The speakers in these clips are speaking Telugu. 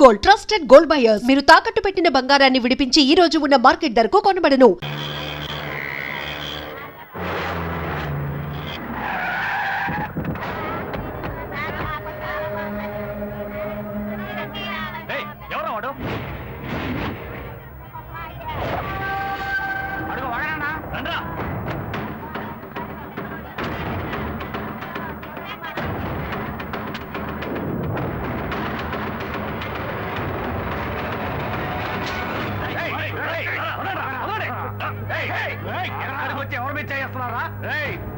గోల్డ్ ట్రస్టెడ్ గోల్డ్ బయర్స్ మీరు తాకట్టు పెట్టిన బంగారాన్ని విడిపించి ఈ రోజు ఉన్న మార్కెట్ ధరకు కొనబడను.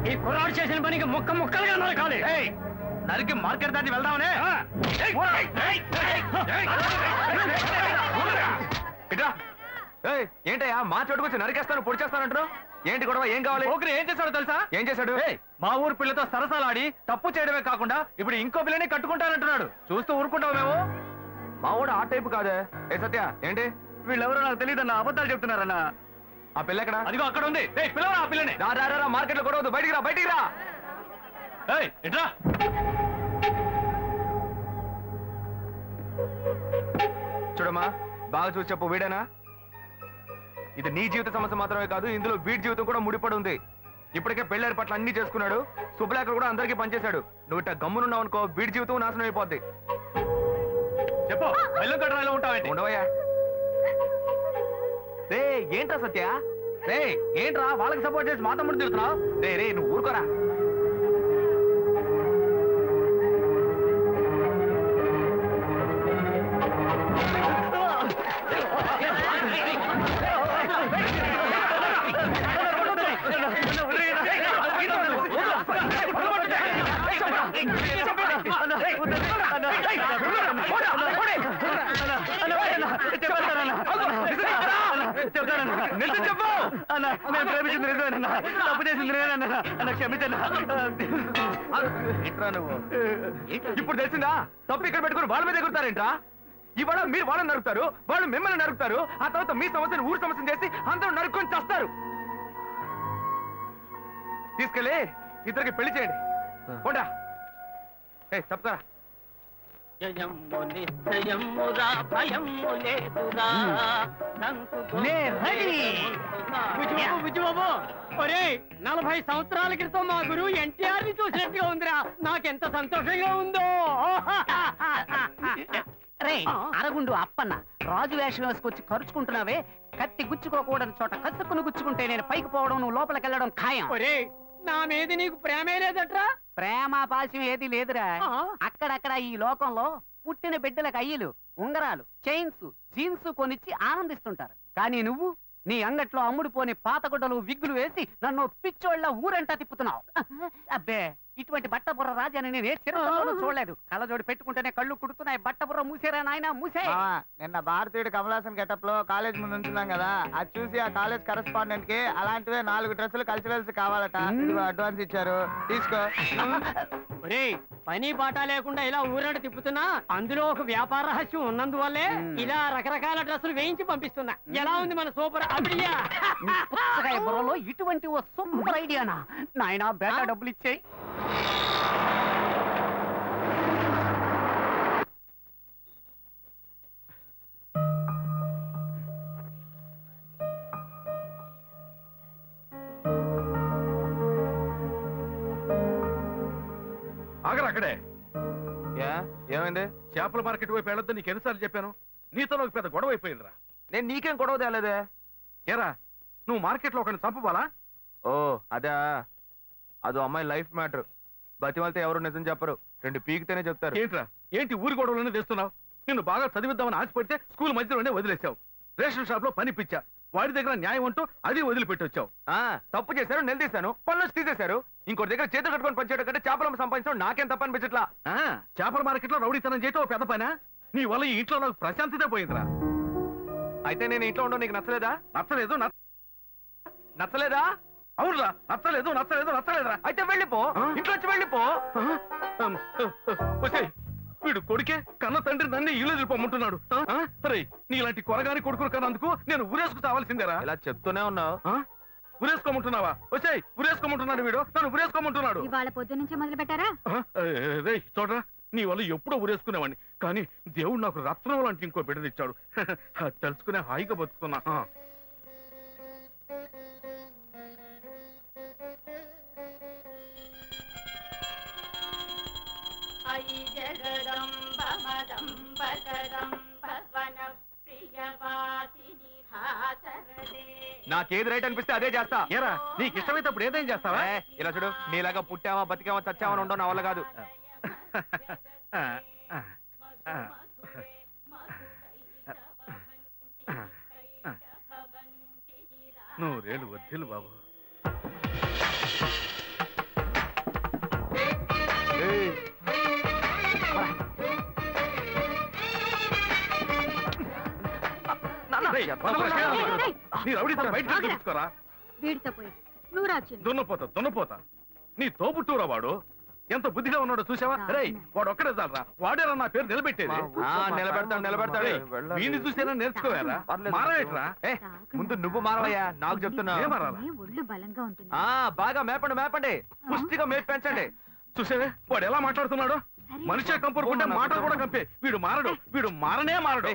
ఈ కుర్రాడు చేసిన పనికి ముక్క ముక్కలుగా నరకాలి. నరికి మార్కెట్ దాన్ని వెళ్దామనే. ఏంటయ్యా మా చోటుకొచ్చి నరికేస్తాను పొడి చేస్తానంటారు? ఏంటి గొడవ? ఏం కావాలి? ఓకే ఏం చేశాడో తెలుసా? ఏం చేశాడు? మా ఊరు పిల్లతో సరసాలాడి తప్పు చేయడమే కాకుండా ఇప్పుడు ఇంకో పిల్లని కట్టుకుంటానంటున్నాడు. చూస్తూ ఊరుకుంటావు మేము? మా ఊడు ఆ టైపు కాదే. ఏ సత్య ఏంటి? వీళ్ళెవరో నాకు తెలియదన్న, అబద్ధాలు చెప్తున్నారన్నా. ఆ పిల్ల ఎక్కడ? అదిగో అక్కడ ఉంది. పిల్లవరా ఆ పిల్లని. రా మార్కెట్ లో గొడవద్దు, బయటికి రా బయటికి రా. ఎట్రా చూడమ్మా బాగా చూసి చెప్పు, వీడేనా? ఇది నీ జీవిత సమస్య మాత్రమే కాదు, ఇందులో వీడి జీవితం కూడా ముడిపడి ఉంది. ఇప్పటికే పెళ్ళారి పట్ల అన్ని చేసుకున్నాడు, శుభలేఖ కూడా అందరికీ పనిచేశాడు. నువ్వు ఇట్లా గమ్మునున్నావు అనుకో, వీడి జీవితం నాశనం అయిపోద్ది. చెప్పు. బెల్లం కట్టరాలో ఉంటావేంటి? ఉండవయ్యా. రే ఏంట్రా సత్య? రే ఏంట్రా వాళ్ళకి సపోర్ట్ చేసి మా తమ్ముడు తిరుగుతున్నావు? రే నువ్వు ఊరుకోరా. ఇప్పుడు తెలిసిందా? తప్పు ఇక్కడ పెట్టుకుని వాళ్ళ మీద ఎగురుతారేంట్రా? ఇవాళ మీరు వాళ్ళని నరుకుతారు, వాళ్ళు మిమ్మల్ని నరుకుతారు, ఆ తర్వాత మీ సమస్యను ఊరు సమస్యను చేసి అందరూ నరుక్కొని చేస్తారు. తీసుకెళ్ళి ఇద్దరికి పెళ్లి చేయండి. పోండా. చెప్తారా? ఒరే 40 సంవత్సరాల క్రితం మా గురువు ఎన్టీఆర్ ని చూసినట్టుగా ఉందిరా. నాకెంత సంతోషంగా ఉందో. రే అరగుండు అప్పన్న, రాజు వేషం వేసుకొచ్చి ఖర్చుకుంటున్నావే. కత్తి గుచ్చుకోకూడని చోట కసుక్కును గుచ్చుకుంటే నేను పైకి పోవడం, నువ్వు లోపలికి వెళ్ళడం ఖాయం. ఒరే నా మీద నీకు ప్రేమే లేదట్రా? ప్రేమ పాశం ఏది లేదురా. అక్కడక్కడ ఈ లోకంలో పుట్టిన బిడ్డలకు అయ్యలు, ఉంగరాలు, చైన్స్, జీన్స్ కొనిచ్చి ఆనందిస్తుంటారు. కానీ నువ్వు నీ అంగట్లో అమ్ముడుపోని పాతగుడ్డలు, విగ్గులు వేసి నన్ను పిచ్చోళ్ళ ఊరంటా తిప్పుతున్నావు. అబ్బే ఇటువంటి బట్టబుర్ర రాజాని నేను ఏ చిరతలోనూ చూడలేదు. కళ్ళజోడి పెట్టుకుంటేనే కళ్ళు కుడుతున్నాయి. బట్టబుర్ర మూసేరా నాయన మూసే. నిన్న భారతీయుడు కమలాసన్ గెటప్ లో కాలేజ్ ముందు ఉంటున్నాం కదా, అది చూసి ఆ కాలేజ్ కరెస్పాండెంట్ కి అలాంటివే 4 డ్రెస్సులు కల్చరల్స్ కావాలట. అడ్వాన్స్ ఇచ్చారు, తీసుకో. ఒరే పని పాట లేకుండా ఇలా ఊరంట తిప్పుతున్నా అందులో ఒక వ్యాపార రహస్యం ఉన్నందువల్లే ఇలా రకరకాల డ్రెస్సులు వేయించి పంపిస్తున్నా. ఎలా ఉంది మన సూపర్ ఐడియా? పుచ్చకాయ బుర్రలో ఇటువంటి ఓ సూపర్ ఐడియానా? నాయనా బేటా డబ్బులు ఇచ్చేయి. అక్కడే ఏమైంది? చేపల మార్కెట్ వైపు వెళ్ళొద్దు నీకు ఎన్నిసార్లు చెప్పాను? నీతో నాకు పెద్ద గొడవ అయిపోయిందిరా. నేను నీకేం గొడవ తేలేదే. ఏరా నువ్వు మార్కెట్ లో ఒకరిని చంపబాలా? ఓ అదే, అదో అమ్మాయి లైఫ్ మ్యాటర్. బతిమాలితే ఎవరు నిజం చెప్పరు, 2 పీకితేనే చెప్తారు. ఏంట్రా ఏంటి ఊరి గొడవలోనే తెస్తున్నావు? నిన్ను బాగా చదివిద్దామని ఆశపడితే స్కూల్ మధ్యలోనే వదిలేసావు. రేషన్ షాప్ లో పని పిచ్చా, వాడి దగ్గర న్యాయం అంటూ అది వదిలిపెట్టొచ్చావు. తప్పు చేశారు, నిలదీశాను, పనులు తీసేశారు. ఇంకోటి దగ్గర చేతులు కట్టుకొని పనిచేయడం కంటే చేపలు సంపాదించడం నాకేం తప్ప అనిపించట్లా. చేపల మార్కెట్ లో రౌడీతనం చేయటం పెద్ద పైన. నీ వల్ల ఈ ఇంట్లో నాకు ప్రశాంతతే పోయిందిరా. అయితే నేను ఇంట్లో ఉండడం నీకు నచ్చలేదా? నచ్చలేదు. నచ్చలేదా? అవునురా, నచ్చలేదురా. అయితే వెళ్ళిపో, ఇంట్లోంచి వెళ్ళిపో. వీడు కొడుకే కన్న తండ్రి నన్ను ఇల్లు వెళ్ళిపోమంటున్నాడు. నీ ఇలాంటి కొరగాని కొడుకులు కన్నందుకు నేను ఊరేసుకు చావాల్సిందేరా. ఇలా చెప్తూనే ఉన్నావు. ఉరేసుకోమంటున్నావా? ఉరేసుకోమంటున్నాడు వీడు, నన్ను ఉరేసుకోమంటున్నాడు. ఇవాళ పొద్దు నుంచి మొదలు పెట్టారా? చూడరా, నీ వల్ల ఎప్పుడో ఊరేసుకునేవాడిని, కానీ దేవుడు నాకు రత్నం లాంటి ఇంకో బిడ్డనిచ్చాడు. అది తెలుసుకునే హాయిగా బతుకుతున్నా. నాకేది రైట్ అనిపిస్తే అదే చేస్తా. ఏరా నీకు ఇష్టమైతే అప్పుడు ఏదైనా చేస్తావా? ఇలా చూడు, నీలాగా పుట్టావా బతికావా చచ్చావా ఉండవు నా వల్ల కాదు. నువ్వు రేలు వద్దులు బాబు. దున్నపోతా నీ తోబుట్టూరా వాడు. ఎంత బుద్ధిగా ఉన్నాడో చూసావా? రేయ్ వాడు ఒక్కడే చాలరా, వాడేరా నా పేరు నిలబెట్టేది. నిలబెడతాడు. వీడిని చూసేనా నేర్చుకోవాలా? మారవేట్రా? ముందు నువ్వు మారవయ్యా, నాకు చెప్తున్నా. ఒళ్ళు బలంగా ఉంటుంది. బాగా మేపండి, పుష్టిగా మేపు పెంచండి. చూసావే వాడు ఎలా మాట్లాడుతున్నాడు? మనిషి కంపరుకుంటే మాటలు కూడా కంపే. వీడు మారనే మారడు.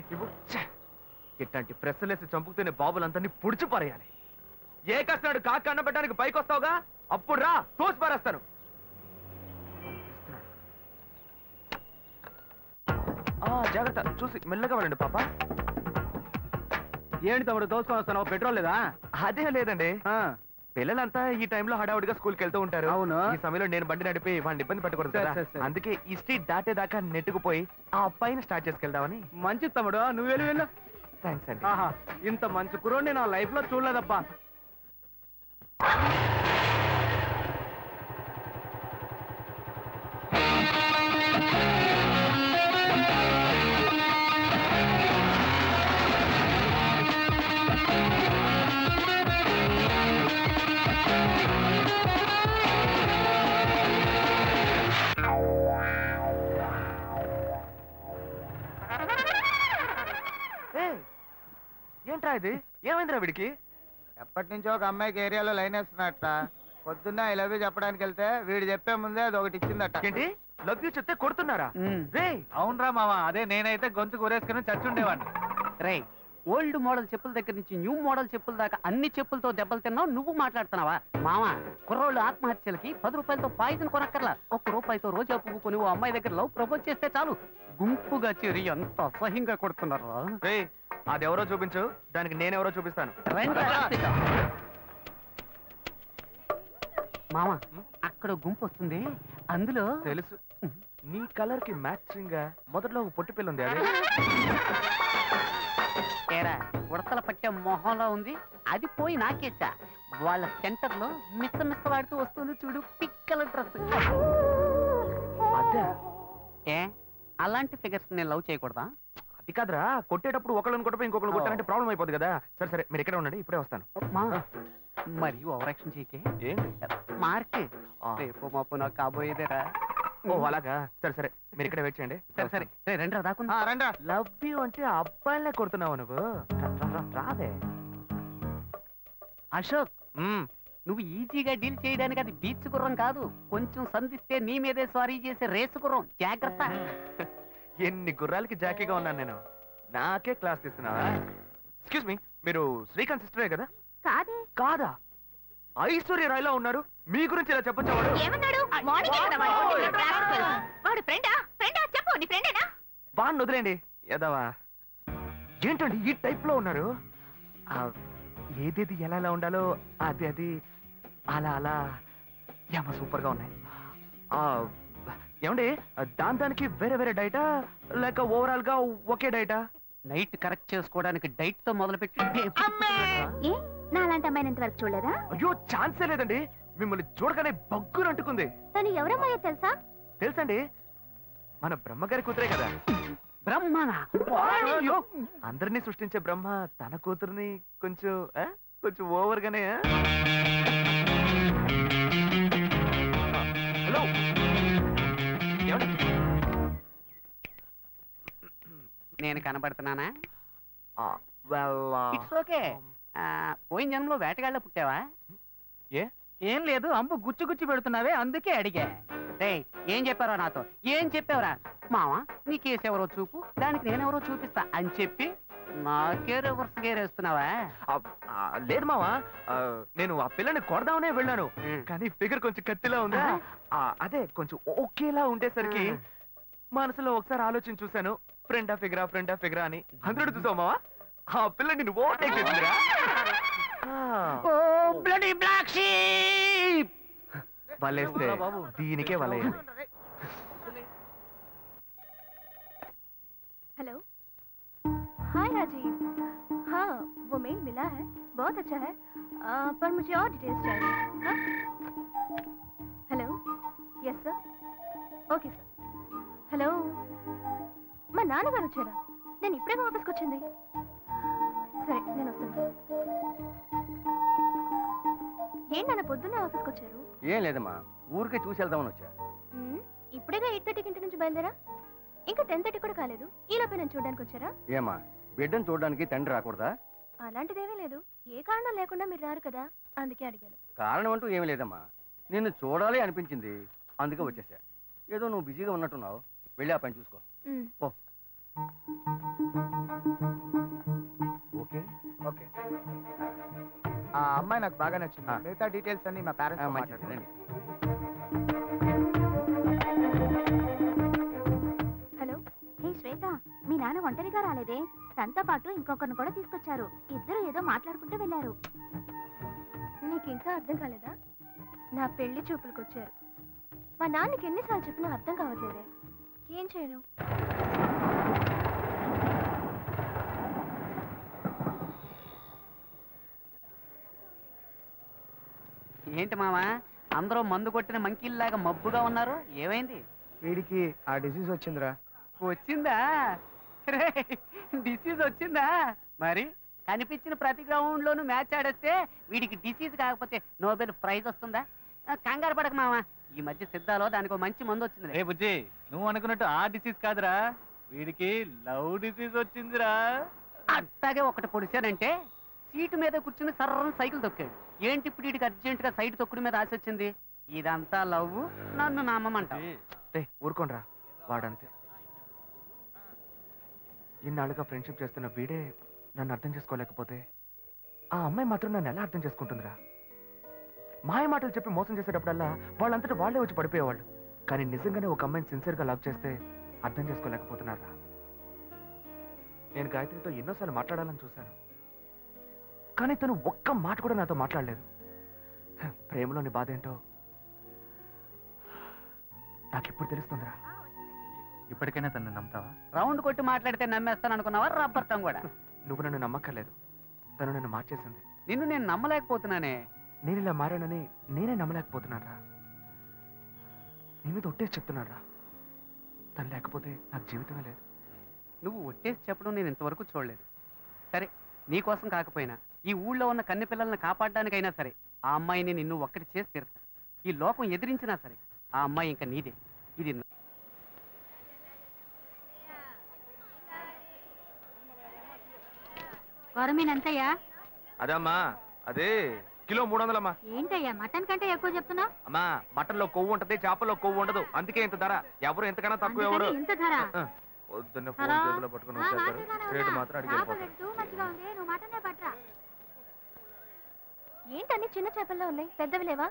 ఇట్లాంటి ప్రెస్సులేసి చంపుకునే బాబులందరినీ పుడిచి పారేయాలి. ఏ కస్తాడు కాక అన్నబెట్టడానికి పైకి వస్తావుగా, అప్పుడు రా తోసి పారేస్తాను. జాగ్రత్త, చూసి మెల్లగా వెళ్ళండి పాప. ఏంటి తమ్ముడు దోసుకొని వస్తాను? పెట్రోల్ లేదా? అదే లేదండి, పిల్లలంతా ఈ టైంలో హడావుడిగా స్కూల్కి వెళ్తూ ఉంటారు. అవును. ఈ సమయంలో నేను బండి నడిపి వాడిని ఇబ్బంది పెట్టకూడదు కదా. అందుకే ఈ స్ట్రీట్ దాటేదాకా నెట్టుకుపోయి ఆ అబ్బాయిని స్టార్ట్ చేసుకెళ్దామని. మంచి తమ్ముడు, నువ్వు వెళ్ళు. థ్యాంక్స్ అండి. ఆహా, ఇంత మంచి కుర్రోడిని నా లైఫ్ లో చూడలేదబ్బా. ఏంట్రా ఇది? ఏమైందిరా వీడికి? ఎప్పటి నుంచో ఒక అమ్మాయికి ఏరియాలో లైన్ వేస్తున్నట్ట. పొద్దున్న ఐ లవ్ యూ చెప్పడానికి వెళ్తే వీడు చెప్పే ముందే అది ఒకటి ఇచ్చిందట. ఏంటి లవ్ యూ చెప్తే కొడుతున్నారా? రే అవునరా మామ, అదే నేనైతే గొంతు కూరేసుకుని చచ్చుండేవాడిని. రే ఓల్డ్ మోడల్ చెప్పుల దగ్గర నుంచి న్యూ మోడల్ చెప్పుల దాకా అన్ని చెప్పులతో దెబ్బలు తిన్నావు, నువ్వు మాట్లాడుతున్నావా? మామ, కుర్రోళ్ళు ఆత్మహత్యలకి 10 రూపాయలతో పాయిజన్ కొనక్కర్లా. 1 రూపాయితో రోజా పువ్వు కొని ఓ అమ్మాయి దగ్గర లవ్ ప్రపోజ్ చేస్తే చాలు, గుంపుగా చేరి ఎంత అసహ్యంగా కొడుతున్నారా. రే అదెవరో చూపించు, దానికి నేనెవరో చూపిస్తాను. మామ, అక్కడ గుంపు వస్తుంది, అందులో తెలుసు. నీ కలర్ కి మ్యాచింగ్ గా మొదట్లో ఒక పొట్టి పిల్ల ఉంది. అదే ఏరా ఉడతల పట్టే మొహంలో ఉంది, అది పోయి నాకేసా. వాళ్ళ సెంటర్ లో మిస్సవాడుతూ వస్తుంది చూడు, పిక్కల డ్రెస్. అదే ఏ అలాంటి ఫిగర్స్ నేను లవ్ చేయకూడదా? అది కాదురా, కొట్టేటప్పుడు ఒకళ్ళని కొట్టపోయి ఇంకొకరు కొట్టాలంటే ప్రాబ్లం అయిపోతుంది కదా. సరే సరే, మీరు ఇక్కడే ఉండండి, ఇప్పుడే వస్తాను. మరియు ఓవరాక్షన్ చేయకే. ఏంటి మార్క్ రేపు మాపు నాకు కాబోయేదేరా. ఓ అలాగా, సరే సరే, మీరు ఇక్కడ వెయిట్ చేయండి. సరే సరే, రండి దాకున్నా. రండి. లవ్ యూ అంటే అబ్బాయిలే కొడుతున్నావు నువ్వు. రాదే అశోక్, నువ్వు ఈజీగా డీల్ చేయడానికి అది బీచ్ గుర్రం కాదు, కొంచెం సంధిస్తే నీ మీదే స్వారీ చేసే రేసు గుర్రం. జాగ్రత్త. ఎన్ని గుర్రాలకి జాకీగా ఉన్నాను నేను, నాకే క్లాస్ తీస్తున్నావా? ఎక్స్క్యూజ్ మీ, మీరు శ్రీకాంత్ సిస్టరే కదా? కాదే. కాదా? ఐశ్వర్య రాయ్లా ఉన్నారు, మీ గురించి ఇలా చెప్పొచ్చా? ఏమన్నాడు? వాడు ఫ్రెండా? చెప్పు, నీ ఫ్రెండేనా? వాడిని వదిలేండి యదవా. ఏంటండి ఈ టైప్ లో ఉన్నారు? ఏదేది ఎలా ఎలా ఉండాలో అది అది అలా అలా ఏమో సూపర్ గా ఉన్నాయి. ఏమండి దానికి వేరే వేరే డైటా లేక ఓవరాల్ గా ఒకే డైటా? నైట్ కరెక్ట్ చేసుకోవడానికి డైట్ తో మొదలుపెట్టి ఏ నా అలాంటి అమ్మాయిని ఇంతవరకు చూడలేదా? అయ్యో ఛాన్సే లేదండి, మిమ్మల్ని చూడగానే బగ్గురు అంటుకుంది. తను ఎవరమ్మాయో తెలుసా? తెలుసండి, మన బ్రహ్మగారి కూతురే కదా. బ్రహ్మనా? అందరినీ సృష్టించే బ్రహ్మ తన కూతుర్ని కొంచెం కొంచెం ఓవర్ గానే. హలో, నేను కనబడుతున్నానా? well, it's okay. పోయిన జన్మలో వేటగాళ్ళ పుట్టావా? ఏ ఏం లేదు, అంబు గుచ్చి గుచ్చి పెడుతున్నావే, అందుకే అడిగా. రేయ్, ఏం చెప్పారా నాతో? ఏం చెప్పావురా? మావా నీ కేసు ఎవరో చూపు, దానికి నేనెవరో చూపిస్తా అని చెప్పి నాకే రివర్స్ గేర్ వేస్తున్నావా? లేదు మావా, నేను ఆ పిల్లని కొడదామనే వెళ్ళాను, కానీ ఫిగర్ కొంచెం కత్తిలా ఉందా, అదే కొంచెం ఓకేలా ఉండేసరికి మనసులో ఒకసారి ఆలోచన చూశాను, ఫ్రెండా ఫిగరా అని. అందరూ చూసావు మావా, ఆ పిల్ల నిన్ను ఓవర్టేక్ చేసిందిరా. ఓ బ్లడీ బ్లాక్ షీప్! వలేస్తే దీనికే వలయ్యాలి. Hello hi Rajiv. हाँ वो मेल मिला है, बहुत अच्छा है, पर मुझे और डिटेल्स चाहिए। हाँ hello yes sir okay sir. Hello మా నాన్నగారు వచ్చారా? నేను ఇప్పుడే మా ఆఫీస్కి వచ్చింది. సరే నేను వస్తాను. ఏంటి నాన్న పొద్దున్నే ఆఫీస్కి వచ్చారు? ఏం లేదమ్మా, ఊరికే చూసి వెళ్దామని వచ్చా. ఇప్పుడేగా 8:30కి ఇంటి నుంచి బయలుదేరా, ఇంకా 10:30 కూడా కాలేదు. ఈలోపే నేను చూడడానికి వచ్చారా? ఏమా బిడ్డను చూడడానికి తండ్రి రాకూడదా? అలాంటిదేమీ లేదు, ఏ కారణం లేకుండా మీరు రారు కదా, అందుకే అడిగాను. కారణం అంటూ ఏమీ లేదమ్మా, నిన్ను చూడాలి అనిపించింది, అందుకే వచ్చేసా. ఏదో నువ్వు బిజీగా ఉన్నట్టున్నావు, వెళ్ళి ఆ పని చూసుకో. ఓ ఓకే ఓకే. ఆ అమ్మాయి నాకు బాగా నచ్చింది. మిగతా డీటెయిల్స్ అన్ని మా పేరెంట్స్ మంచిది, రండి. హలో హే శ్వేత, మీ నాన్న ఒంటరిగా రాలేదే, తనతో పాటు ఇంకొకరిని కూడా తీసుకొచ్చారు. ఇద్దరు ఏదో మాట్లాడుకుంటూ వెళ్ళారు. నీకు ఇంకా అర్థం కాలేదా? నా పెళ్లి చూపులకు వచ్చారు. మా నాన్నకి ఎన్నిసార్లు చెప్పినా అర్థం కావట్లేదే, ఏం చేయను? ఏంటి మావా, అందరూ మందు కొట్టిన మంకీల్లాగా మబ్బుగా ఉన్నారు, ఏమైంది? వీడికి ఆ డిసీజ్ వచ్చిందిరా. వచ్చిందా? డిసీజ్ వచ్చిందా? మరి కనిపించిన ప్రతి గ్రౌండ్ లోను మ్యాచ్ ఆడేస్తే వీడికి డిసీజ్ కాకపోతే నోబెల్ ప్రైజ్ వస్తుందా? కంగారు పడక మావా, ఈ మధ్య సిద్ధాలో దానికి ఒక మంచి మందు వచ్చింది. రే బుజ్జి, నువ్వు అనుకున్నట్టు ఆ డిసీజ్ కాదురా, వీడికి లవ్ డిసీజ్ వచ్చిందిరా. అట్టాగే ఒకటి పొడిచానంటే సీటు మీద కూర్చుని సర్రం సైకిల్ తొక్కాడు. ఏంటి ఇప్పుడు వీడికి అర్జెంట్ గా సైడ్ తొక్కుడు మీద ఆశ వచ్చింది? ఇదంతా లవ్, నన్ను నమ్మమంట. ఊరుకోనరా, వాడంతే. ఇన్నాళ్ళుగా ఫ్రెండ్షిప్ చేస్తున్న వీడే నన్ను అర్థం చేసుకోలేకపోతే ఆ అమ్మాయి మాత్రం నన్ను ఎలా అర్థం చేసుకుంటుందిరా? మాయ మాటలు చెప్పి మోసం చేసేటప్పుడల్లా వాళ్ళంతటా వాళ్ళే వచ్చి పడిపోయేవాళ్ళు, కానీ నిజంగానే ఒక అమ్మాయిని సిన్సియర్గా లవ్ చేస్తే అర్థం చేసుకోలేకపోతున్నారా? నేను గాయత్రితో ఎన్నోసార్లు మాట్లాడాలని చూశాను, కానీ తను ఒక్క మాట కూడా నాతో మాట్లాడలేదు. ప్రేమలోని బాధ ఏంటో నాకెప్పుడు తెలుస్తుందిరా. ఇప్పటికైనా తను నమ్ముతావా? రౌండ్ కొట్టి మాట్లాడితే నమ్మేస్తాను అనుకున్నావా? రబ్బర్తం కూడా. నువ్వు నన్ను నమ్మక్కర్లేదు, తను నన్ను మార్చేసింది. నిన్ను నేను నమ్మలేకపోతున్నానే. నేను ఇలా మారానని నేనే నమ్మలేకపోతున్నారా? నీ మీద ఒట్టేసి చెప్తున్నారా, తను లేకపోతే నాకు జీవితమే లేదు. నువ్వు ఒట్టేసి చెప్పడం నేను ఇంతవరకు చూడలేదు. సరే, నీకోసం కాకపోయినా ఈ ఊళ్ళో ఉన్న కన్నె పిల్లల్ని కాపాడడానికైనా సరే ఆ అమ్మాయిని నిన్ను ఒక్కటి చేసి తీరుతా. ఈ లోకం ఎదిరించినా సరే ఆ అమ్మాయి ఇంకా నీదే. ఇది గవర్నమెంట్ అదమ్మా, అదే కిలో 300 అమ్మా. ఏంటయ్యా మటన్ కంటే ఎక్కువ చెప్తున్నావు? అమ్మా, మటన్ లో కొవ్వు ఉంటది, చేపల్లో కొవ్వు ఉండదు, అందుకే ఇంత ధర. ఎవరు ఎంతకన్నా తక్కువ ఎవరు. ఇంత ధర? పొద్దున్న ఫోన్ చేతిలో పట్టుకుని వచ్చేస్తారు, రేటు మాత్రం అడిగిపోతారు. ఏంటన్ని చిన్న చేపల్లో ఉన్నాయి, పెద్దవి లేవా?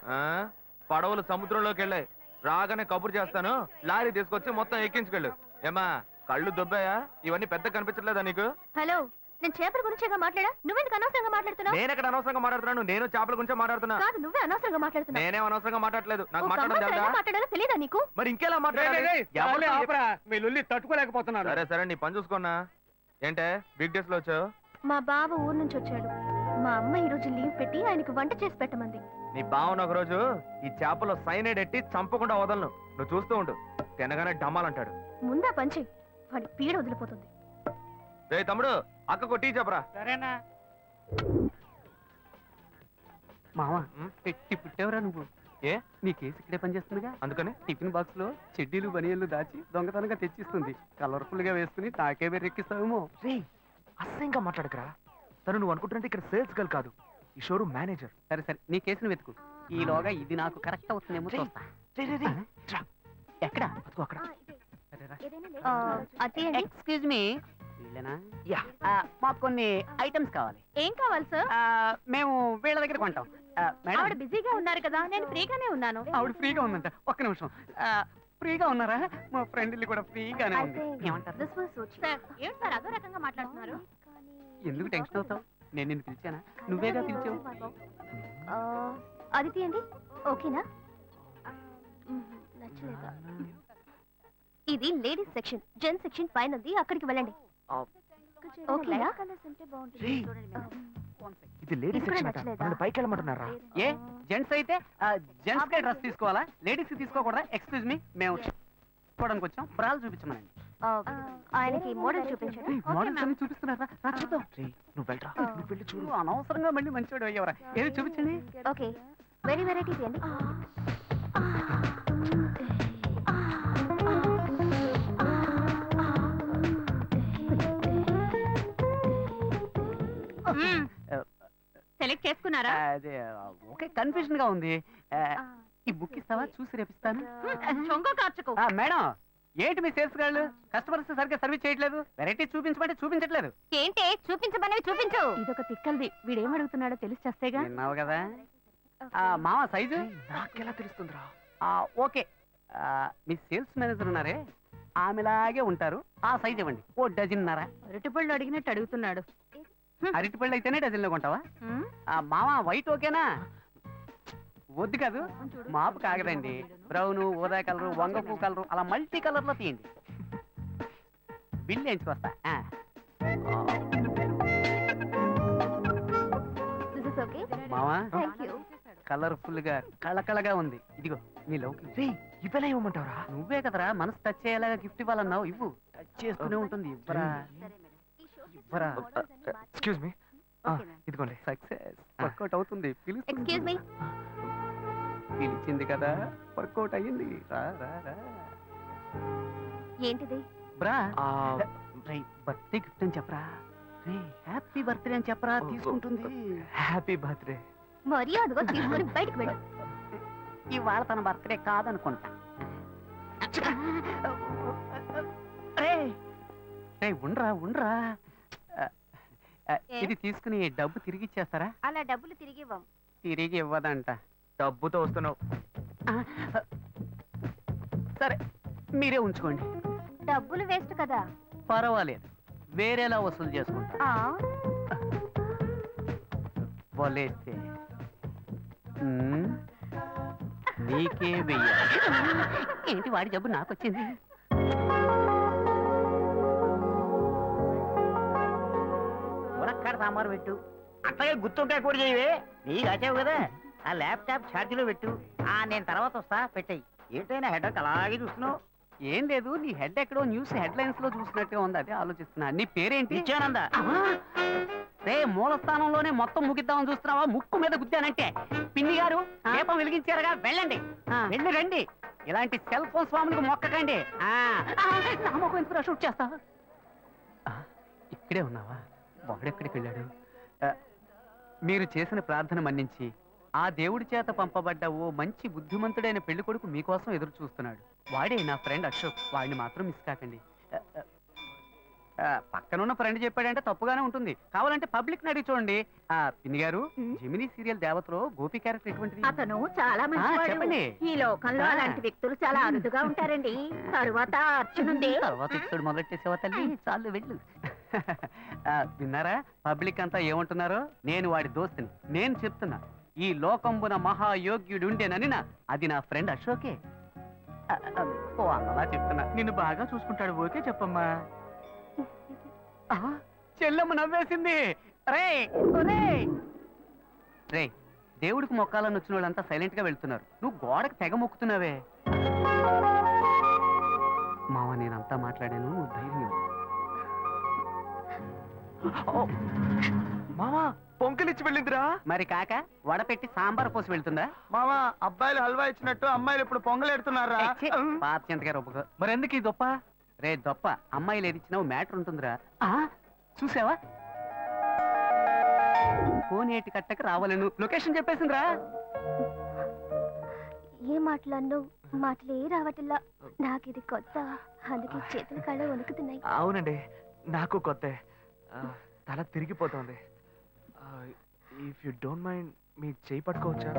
పడవలు సముద్రంలోకి వెళ్ళాయి, రాగానే కబురు చేస్తాను, లారీ తీసుకొచ్చి మొత్తం ఎక్కించుకెళ్ళు. ఏమా కళ్ళు దొబ్బాయా? ఇవన్నీ పెద్ద కనిపించట్లేదా నీకు? హలో, నేను చేపల గురించేగా మాట్లాడా, నువ్వెందుకు అనవసరంగా మాట్లాడుతున్నావు? నేను ఎక్కడ అనవసరంగా మాట్లాడుతున్నాను, నేను చేపల గురించే మాట్లాడుతున్నా. కాదు, నువ్వే అనవసరంగా మాట్లాడుతున్నావు. నేనేం అనవసరంగా మాట్లాడలేదు, నాకు ఒక మాట్లాడడం అమ్మాయితో తెలుసా? ఎలా మాట్లాడాలో తెలీదా నీకు? మరి ఇంకెలా మాట్లాడాలి? మీ లొల్లి తట్టుకోలేకపోతున్నాను. సరే సరే, నీ పని చూసుకున్నా. ఏంటే బిగ్ డేస్ లో వచ్చావు? మా బావ ఊరు నుంచి వచ్చాడు. మా అమ్మ ఈ రోజు లీవ్ పెట్టి ఆయనకు వంట చేసి పెట్టమంది. నీ బావన ఒక రోజు ఈ చేపలో సైనైడ్ ఎట్టి చంపకుండా వదలను, నువ్వు చూస్తూ ఉండు, తినగానే డమ్మాలంటాడు. ముందా పంచి, వాడి పీడ వదిలిపోతుంది. రే తమ్ముడు, అక్కకు టీ చెప్పరా. సరేనా మావా? పెట్టి పుట్టేవరా నువ్వు? ఏ, నీ కేసు ఇక్కడే పనిచేస్తుందిగా, అందుకని టిఫిన్ బాక్స్ లో చెడ్డీలు బనియన్లు దాచి దొంగతనంగా తెచ్చిస్తుంది. కలర్ఫుల్ గా వేసుకుని నాకే బెర్రెక్కిస్తావేమో. రే, అసహ్యంగా మాట్లాడకరా. తను నువ్వు అనుకుంటున్నట్టు ఇక్కడ సేల్స్ గర్ల్ కాదు, ఈ షోరూమ్ మేనేజర్. సరే సరే, నీ కేసును వెతుకు, ఈలోగా ఇది నాకు కరెక్ట్ అవుతుందేమో చూస్తా. ఎక్కడ అదిగో అక్కడ అదేంటి ఎక్స్క్యూజ్ మీ వీళ్ళేనా మాకు కొన్ని ఐటమ్స్ కావాలి ఏం కావాలి సార్? మేము వీళ్ళ దగ్గర కొంటాం మేడం ఆవిడ బిజీగా ఉన్నారు కదా, నేను ఫ్రీగానే ఉన్నాను. ఆవిడ ఫ్రీగా ఉందంట. ఒక్క నిమిషం. ఫ్రీగా ఉన్నారా? మా ఫ్రెండ్ ఇల్లు కూడా ఫ్రీగానే ఉంది. ఏమంటారు? సార్, ఏంటి సార్ అదో రకంగా మాట్లాడుతున్నారు? ఎందుకు టెన్షన్ అవుతావు? నేను నిన్ను పిలిచానా? నువ్వేగా పిలిచావు. అది తీయండి. ఓకేనా? నచ్చలేదా? ఇది లేడీస్ సెక్షన్, జెంట్స్ సెక్షన్ పైన ఉంది, అక్కడికి వెళ్ళండి. ఓకేనా? ఇది లేడీస్ ఇది కూడా సెక్షన్ అట. నచ్చలేదా? నన్ను పైకి వెళ్ళమంటున్నారా? ఏ జెంట్స్ అయితే జెంట్స్ కే డ్రెస్ తీసుకోవాలా? లేడీస్ తీసుకోకూడదా? ఎక్స్క్యూజ్ మీ, మేము చూడడానికి వచ్చాం. బ్రాలు చూపించమనండి. ఆయనకి మోడల్ చూపించండి. మోడల్స్ అన్ని చూపిస్తున్నారా? రా చూద్దాం. నువ్వు వెళ్ళరా, నువ్వు వెళ్ళి చూడు. నువ్వు అనవసరంగా మళ్ళీ మంచివాడు అయ్యవరా. ఏది చూపించండి. ఓకే, వెరీ వెరైటీ తీయండి. సెలెక్ట్ చేసుకున్నారా? అదే ఓకే, కన్ఫ్యూజన్ గా ఉంది. ఈ బుక్ ఇస్తావా? చూసి రేపిస్తాను. చొంగ కార్చుకో. మేడం, ఏంటి మీ సేల్స్ గాళ్ళు కస్టమర్స్ సరిగ్గా సర్వీస్ చేయట్లేదు? వెరైటీ చూపించమంటే చూపించట్లేదు. ఏంటి చూపించమనేవి చూపించు. ఇదొక తిక్కల్ది, వీడేం అడుగుతున్నాడో తెలిసి చేస్తేగా. విన్నావు కదా. మామ సైజు నాకెలా తెలుస్తుందిరా? ఓకే. మీ సేల్స్ మేనేజర్ ఉన్నారే, ఆమెలాగే ఉంటారు. ఆ సైజ్ ఇవ్వండి. ఓ డజన్నర. అరటిపళ్ళు అడిగినట్టు అడుగుతున్నాడు. అరటిపళ్ళు అయితేనే డజన్లో కొంటావా? మామ వైట్ ఓకేనా? వద్దు కాదు, మాపు కాగదండి. బ్రౌన్, ఊదా కలరు, వంగపూ కలరు, అలా మల్టీ కలర్ లో తీయండి. బిల్ వేయించుకొస్తా. మావా కలర్ఫుల్ గా కళకళగా ఉంది. ఇదిగో నీ లవ్. ఇవ్వలే ఇవ్వమంటావరా? నువ్వే కదరా మనసు టచ్ అయ్యేలాగా గిఫ్ట్ ఇవ్వాలన్నావు. ఇవ్వు. టచ్ చేస్తూనే ఉంటుంది. ఇవ్వరా ఇవ్వరా. ఎక్స్క్యూజ్ మీ, ఇదిగోండి. సక్సెస్. వర్కౌట్ అవుతుంది. Excuse me. పిలిచింది కదా, వర్కౌట్ అయ్యింది. రా రా రా. ఏంటిది? బ్రా బర్త్డే గిఫ్ట్ అని చెప్పరా. రే హ్యాపీ బర్త్డే అని చెప్పరా, తీసుకుంటుంది. Happy birthday. మర్యాదగా తీసుకొని బయటకు వెళ్ళు. ఇవాళ తన బర్త్డే కాదనుకుంటా. రే ఉండరా ఉండరా. ఇది తీసుకుని డబ్బు తిరిగి ఇచ్చేస్తారా? అలా డబ్బులు తిరిగి ఇవ్వం. తిరిగి ఇవ్వదంట. డబ్బుతో వస్తున్నావు. సరే మీరే ఉంచుకోండి. డబ్బులు వేస్ట్ కదా. పర్వాలేదు, వేరేలా వసూలు చేసుకుంటా. వలేస్తే నీకే వెయ్యాలి. ఏంటి వాడి జబ్బు నాకు వచ్చింది? మునక్కాడ సాంబారు పెట్టు. అట్లాగే గుర్తుంటే కూడా చేయవే. నీకు వచ్చావు కదా, ఆ ల్యాప్టాప్ ఛార్జీలో పెట్టు. నేను తర్వాత వస్తా, పెట్టాయి. ఏంటైనా హెడ్ అలాగే చూస్తున్నావు. ఏం లేదు, నీ హెడ్ ఎక్కడో న్యూస్ హెడ్ లైన్స్ లో చూసినట్టుగా ఉంది. అదే ఆలోచిస్తున్నా. నీ పేరేంటి? నిత్యానంద. రే మూల స్థానంలోనే మొత్తం ముగిద్దామని చూస్తున్నావా? ముక్కు మీద గుద్దానంటే. పిన్ని గారు దీపం వెలిగించారుగా, వెళ్ళండి. వెళ్ళి రండి. ఇలాంటి సెల్ ఫోన్ స్వాములకు మొక్కకండి. షూట్ చేస్తా. ఇక్కడే ఉన్నావా? వాడెక్కడికి వెళ్ళాడు? మీరు చేసిన ప్రార్థన మన్నించి ఆ దేవుడి చేత పంపబడ్డ ఓ మంచి బుద్ధిమంతుడైన పెళ్లి కొడుకు మీకోసం ఎదురు చూస్తున్నాడు. వాడే నా ఫ్రెండ్ అశోక్. వాడిని మాత్రం మిస్ కాకండి. పక్కనున్న ఫ్రెండ్ చెప్పాడంటే తప్పుగానే ఉంటుంది. కావాలంటే పబ్లిక్ ని అడిగి చూడండి. పిన్ని గారు, జెమినీ సీరియల్ దేవతలో గోపి క్యారెక్టర్ ఎటువంటిది? అతను చాలా మంచివాడు. చెప్పండి. ఈ లోకంలో అలాంటి వ్యక్తులు చాలా అరుదుగా ఉంటారండి. తరువాత అర్చునుంది. తర్వాత ఇప్పుడు మొదలెట్టేసేవా తల్లి? చాలు వెళ్ళు. విన్నారా పబ్లిక్ అంతా ఏమంటున్నారో? నేను వాడి దోస్తుని. నేను చెప్తున్నా, ఈ లోకంబున మహాయోగ్యుడుండేనని అది నా ఫ్రెండ్ అశోకే. ఓ అన్నలా చెప్తున్నా. నిన్ను బాగా చూసుకుంటాడు. ఓకే చెప్పమ్మా. చెల్లెమ్మ నవ్వేసింది. రే దేవుడికి మొక్కాలని వచ్చిన వాళ్ళంతా సైలెంట్ గా వెళ్తున్నారు. నువ్వు గోడకు తెగ మొక్కుతున్నావే. మావా నేనంతా మాట్లాడాను, నువ్వు ధైర్యం. మామా పొంకలిచ్చి వెళ్ళిందిరా. మరి కాక వడపెట్టి సాంబార్ పోసి వెళ్తుందా? మామా అబ్బాయిలు హల్వా ఇచ్చినట్టు అమ్మాయిలు ఇప్పుడు పొంగలెడుతున్నారా? పాత చింతకాయ రొప్పకు. మరి ఎందుకు ఈ దొప్ప? రే దొప్ప, అమ్మాయిలు ఏది ఇచ్చినావు మ్యాటర్ ఉంటుందిరా. చూసావా? కోనేటి కట్టకు రావాలను లొకేషన్ చెప్పేసిందిరా. ఏం మాట్లాడినో మాటలే రావట్లా. నాకు ఇది కొత్త, అందుకే చేతులు కాళ్ళు వణుకుతున్నాయి. అవునండి, నాకు కొత్త. తల తిరిగిపోతుంది. ఇఫ్ యు డోంట్ మైండ్ మీ చేయి పట్టుకోవచ్చా?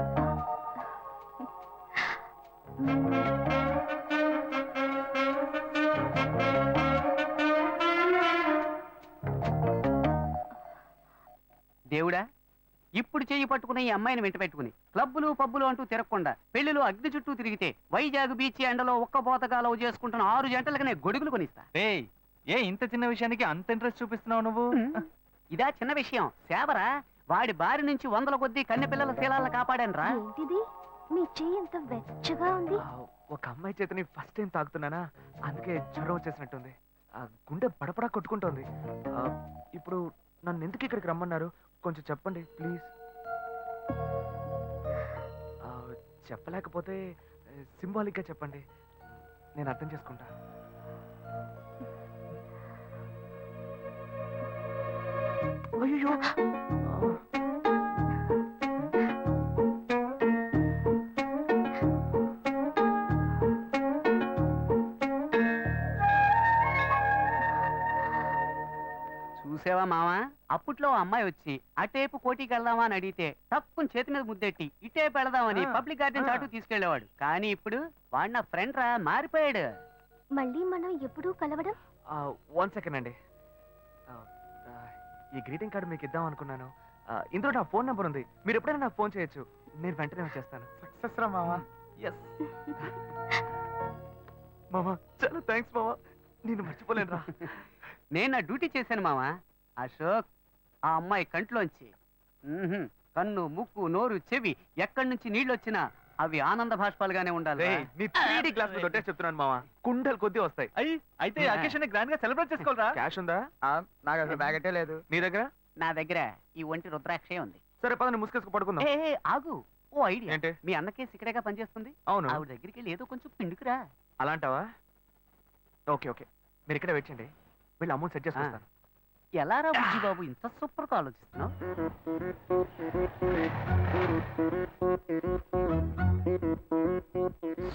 దేవుడా, ఇప్పుడు చెయ్యి పట్టుకుని ఈ అమ్మాయిని వెంట పెట్టుకుని క్లబ్బులు పబ్బులు అంటూ తిరగకుండా పెళ్లిలో అగ్ని చుట్టూ తిరిగితే వైజాగ్ బీచ్ ఎండలో ఒక్క పోతగా చేసుకుంటున్న 6 జంటలకు నేను గొడుగులు కొనిస్తా. ఏ ఇంత చిన్న విషయానికి అంత ఇంట్రెస్ట్ చూపిస్తున్నావు నువ్వు? ఇదా చిన్న విషయం? సేవరా, వాడి బారి నుంచి 100ల కొద్దీ కన్నెపిల్లల శీలాలను కాపాడానురా. ఏంటిది? మీ చెయ్యి ఎంత వెచ్చగా ఉంది. ఒక అమ్మాయి చేతిని ఫస్ట్ టైం తాకుతున్నానా, అందుకే జ్వరం వచ్చేసినట్టుంది. గుండె పడపడా కొట్టుకుంటోంది. ఇప్పుడు నన్ను ఎందుకు ఇక్కడికి రమ్మన్నారు? కొంచెం చెప్పండి ప్లీజ్. చెప్పలేకపోతే సింబాలిక్గా చెప్పండి, నేను అర్థం చేసుకుంటా. అయ్యో, చూసావా మావా, అప్పట్లో ఆ అమ్మాయి వచ్చి అటేపు కోటికి వెళ్దామా అని అడిగితే తక్కువ చేతి మీద ముద్దెట్టి ఇటేపు వెళదామని పబ్లిక్ గార్డెన్ చాటు తీసుకెళ్లేవాడు. కానీ ఇప్పుడు వాడు నా ఫ్రెండ్ రా, మారిపోయాడు. మళ్ళీ మనం ఎప్పుడూ కలవడం? 1 సెకండ్ అండి. ఈ గ్రీటింగ్ కార్డు మీకు ఇద్దాం అనుకున్నాను. ఇందులో నా ఫోన్ నెంబర్ ఉంది, మీరు ఎప్పుడైనా నాకు ఫోన్ చేయొచ్చు. నేను వెంటనే వచ్చేస్తాను. సక్సెస్ రా మావా. ఎస్ మామా, చాలా థ్యాంక్స్ మామా, నేను మర్చిపోలేను రా. నేను నా డ్యూటీ చేశాను మావా. అశోక్, ఆ అమ్మాయి కంట్లోంచి కన్ను, ముక్కు, నోరు, చెవి ఎక్కడి నుంచి నీళ్ళు వచ్చినా అవి ఆనంద భాష్పాలుగానే ఉండాలి. నీ 3D క్లాస్ లో దొట్టే చెప్తున్నాను మామా, కుండలు కొద్ది వస్తాయి. అయితే అకేషన్ గ్రాండ్ గా సెలబ్రేట్ చేసుకోవాలరా? క్యాష్ ఉందా? నాకు అసలు బ్యాగెటే లేదు. నీ దగ్గర? నా దగ్గర ఈ ఒంటి రుద్రాక్షే ఉంది. సరే పదండి, ముసుకేసుకు పడుకుందాం. ఏ ఆగు, ఓ ఐడియా. ఏంటి? మీ అన్నకే సిక్కడేగా పనిచేస్తుంది. అవును. ఆవిడ దగ్గరికి వెళ్ళి ఏదో కొంచెం పిండుకురా. అలాంటావా? ఓకే ఓకే, మీరు ఇక్కడ వెయిట్ చేయండి, వీళ్ళు అమౌంట్ సెట్ చేసుకుంటాను. ఎలా రా బుజ్జి బాబు, ఇంత సూపర్ గా ఆలోచిస్తున్నావు?